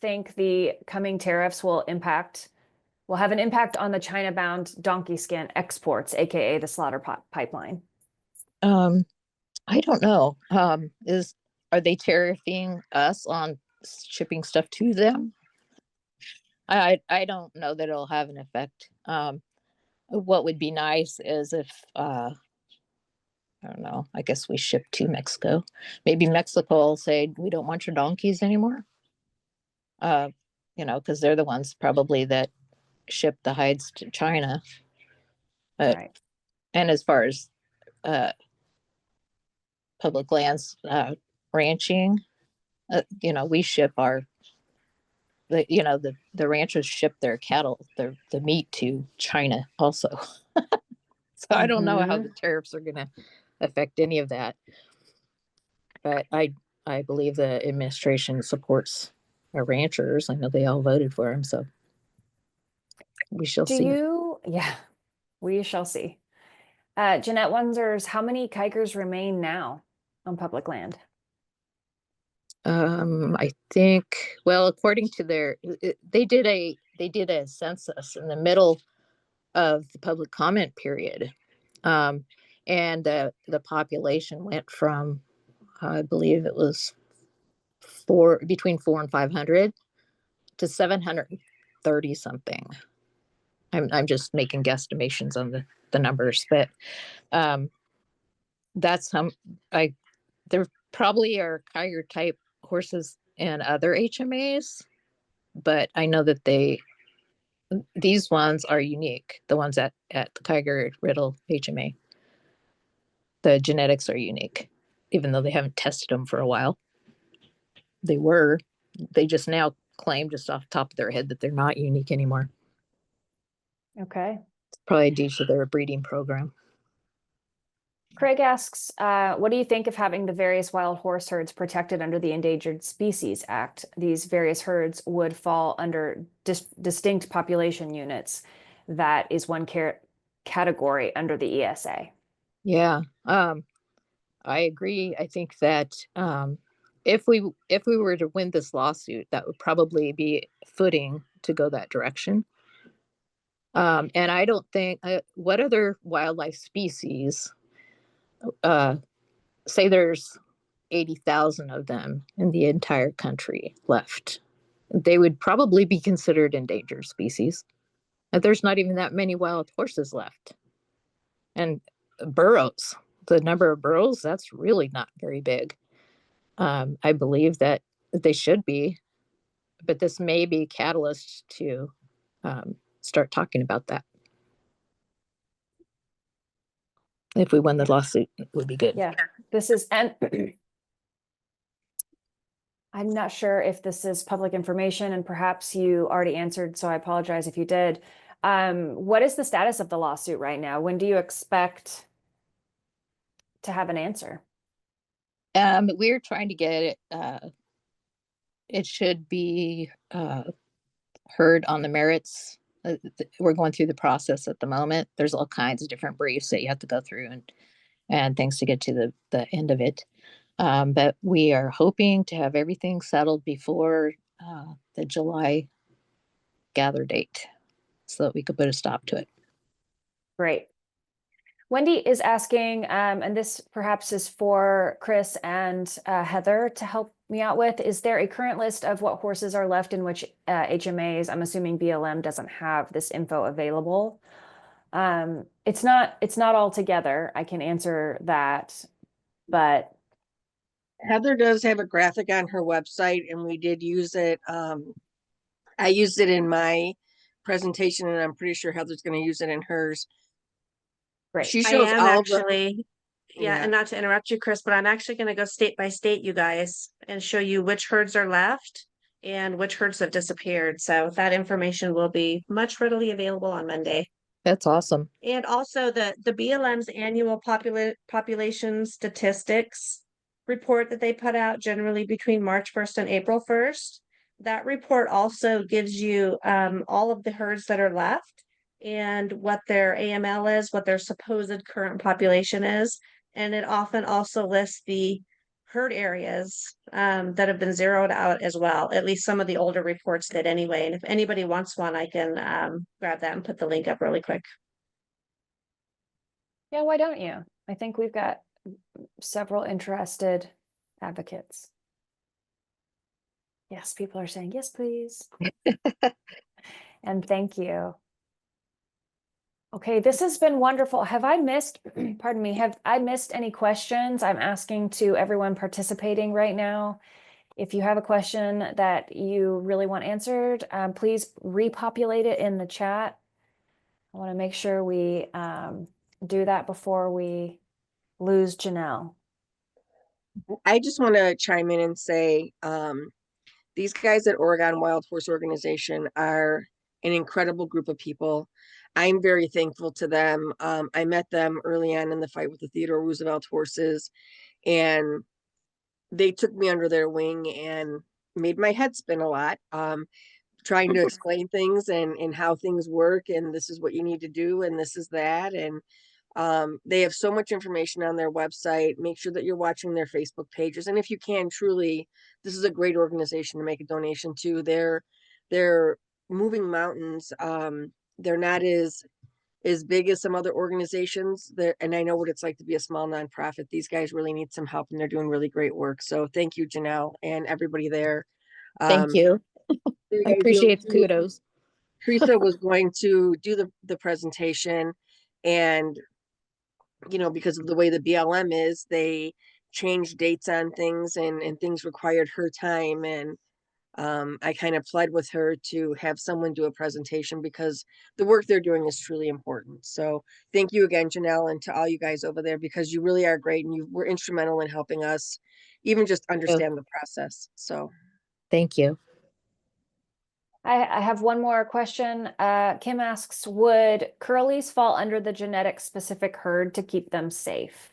think the coming tariffs will have an impact on the China-bound donkey skin exports, aka the slaughter pipeline? Um, I don't know. Are they tariffing us on shipping stuff to them? I don't know that it'll have an effect. What would be nice is if I don't know. I guess we ship to Mexico. Maybe Mexico will say we don't want your donkeys anymore. Uh, because they're the ones probably that ship the hides to China. Right. And as far as uh, public lands ranching, we ship the ranchers ship their cattle, the meat to China also. So I don't know how the tariffs are going to affect any of that. But I believe the administration supports our ranchers. I know they all voted for him, so we shall see. Yeah, we shall see. Jeanette wonders how many Kikers remain now on public land? I think, well, according to they did a census in the middle of the public comment period. And the population went from, I believe it was between 4 and 500 to 730 something. I'm just making guesstimations on the numbers, but that's there probably are Kiger type horses and other HMAs, but I know that these ones are unique. The ones at the Kiger Riddle HMA, the genetics are unique, even though they haven't tested them for a while. They just now claim just off the top of their head that they're not unique anymore. Okay. It's probably due to their breeding program. Craig asks, what do you think of having the various wild horse herds protected under the Endangered Species Act? These various herds would fall under distinct population units. That is one category under the ESA. Yeah, I agree. I think that if we were to win this lawsuit, that would probably be footing to go that direction. And I don't think what other wildlife species, say there's 80,000 of them in the entire country left, they would probably be considered endangered species. And there's not even that many wild horses left. And burros, the number of burros, that's really not very big. I believe that they should be, but this may be a catalyst to start talking about that. If we win the lawsuit, it would be good. Yeah, and I'm not sure if this is public information, and perhaps you already answered, so I apologize if you did. What is the status of the lawsuit right now? When do you expect to have an answer? We're trying to get it. It should be heard on the merits. We're going through the process at the moment. There's all kinds of different briefs that you have to go through and things to get to the end of it. But we are hoping to have everything settled before the July gather date so that we could put a stop to it. Great. Wendy is asking, and this perhaps is for Chris and Heather to help me out with, is there a current list of what horses are left in which HMAs? I'm assuming BLM doesn't have this info available. It's not all together. I can answer that, but Heather does have a graphic on her website, and we did use it. I used it in my presentation, and I'm pretty sure Heather's going to use it in hers. great. She shows Yeah, and not to interrupt you, Chris, but I'm actually going to go state by state, you guys, and show you which herds are left and which herds have disappeared. So that information will be much readily available on Monday. That's awesome. And also the BLM's annual population statistics report that they put out generally between March 1st and April 1st. That report also gives you all of the herds that are left and what their AML is, what their supposed current population is. And it often also lists the herd areas that have been zeroed out as well. At least some of the older reports did anyway. And if anybody wants one, I can grab that and put the link up really quick. Yeah, why don't you? I think we've got several interested advocates. Yes, people are saying, yes, please. And thank you. Okay, this has been wonderful. Have I missed, pardon me, have I missed any questions? I'm asking to everyone participating right now. If you have a question that you really want answered, please repopulate it in the chat. I want to make sure we do that before we lose Janelle. I just want to chime in and say, these guys at Oregon Wild Horse Organization are an incredible group of people. I'm very thankful to them. I met them early on in the fight with the Theodore Roosevelt horses, and they took me under their wing and made my head spin a lot, trying to explain things and how things work, and this is what you need to do, and this is that. And they have so much information on their website. Make sure that you're watching their Facebook pages. And if you can, truly, this is a great organization to make a donation to. They're moving mountains. They're not as big as some other organizations there. And I know what it's like to be a small nonprofit. These guys really need some help and they're doing really great work. So thank you, Janelle, and everybody there. Thank you. I appreciate the kudos. Teresa was going to do the presentation, and because of the way the BLM is, they changed dates on things, and things required her time. And I kind of pled with her to have someone do a presentation because the work they're doing is truly important. So thank you again, Janelle, and to all you guys over there, because you really are great and you were instrumental in helping us even just understand the process. So thank you. I have one more question. Kim asks, would curlies fall under the genetic specific herd to keep them safe?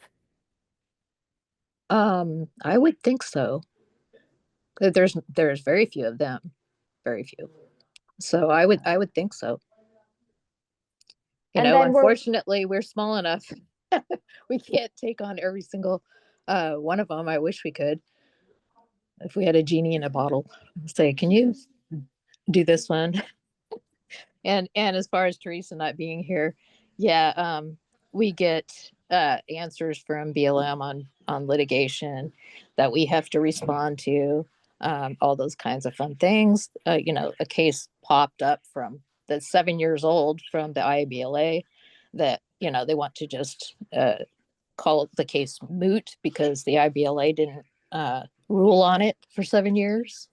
I would think so. There's very few of them, very few. So I would think so. Unfortunately, we're small enough. We can't take on every single one of them. I wish we could. If we had a genie in a bottle, say, can you do this one? And as far as Teresa not being here, yeah, we get answers from BLM on litigation that we have to respond to, all those kinds of fun things. A case popped up that's 7 years old from the IBLA that they want to just call the case moot because the IBLA didn't rule on it for 7 years.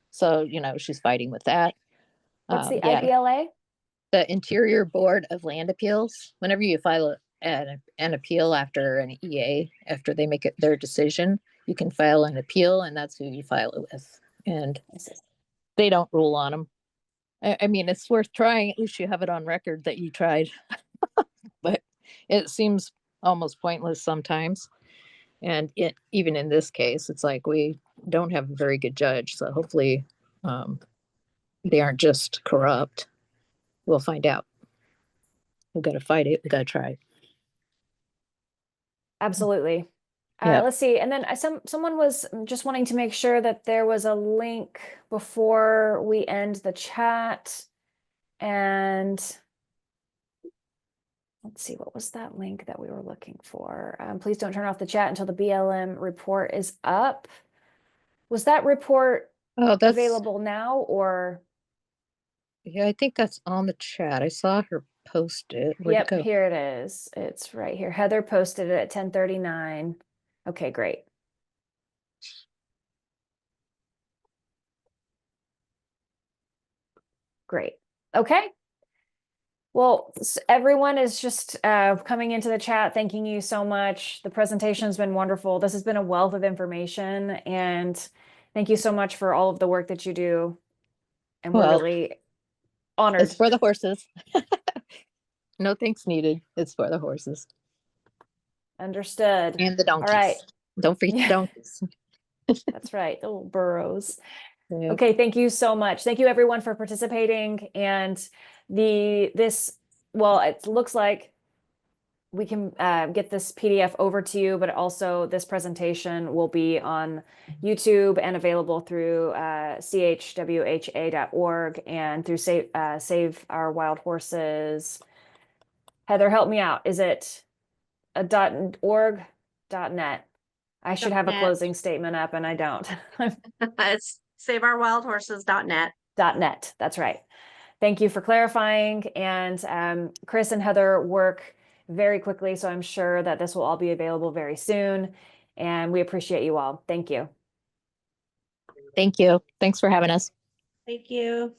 So she's fighting with that. What's the IBLA? The Interior Board of Land Appeals. Whenever you file an appeal after an EA, after they make their decision, you can file an appeal, and that's who you file it with. And they don't rule on them. I mean, it's worth trying. At least you have it on record that you tried. But it seems almost pointless sometimes. And even in this case, it's like we don't have a very good judge. So hopefully they aren't just corrupt. We'll find out. We've got to fight it. We got to try. Absolutely. Yeah. Let's see. And then someone was just wanting to make sure that there was a link before we end the chat. And let's see, what was that link that we were looking for? Please don't turn off the chat until the BLM report is up. Was that report available now or? Yeah, I think that's on the chat. I saw her post it. Where'd it go? Here it is. It's right here. Heather posted it at 10:39. Okay, great. Great. Okay. Well, everyone is just coming into the chat. Thanking you so much. The presentation has been wonderful. This has been a wealth of information, and thank you so much for all of the work that you do. And we're really honored. It's for the horses. No thanks needed. It's for the horses Understood. and the All right. donkeys. Don't forget the Yeah. donkeys. That's right. The little burros. Yeah. Okay, thank you so much. Thank you everyone for participating. And well, it looks like we can get this PDF over to you, but also this presentation will be on YouTube and available through chwha.org and through Save Our Wild Horses. Heather, help me out. Is it a .org, .net? I should have a .net. closing statement up and I don't. It's saveourwildhorses.net. .net, that's right. Thank you for clarifying. And Chris and Heather work very quickly, so I'm sure that this will all be available very soon. And we appreciate you all. Thank you. Thank you. Thanks for having us. Thank you.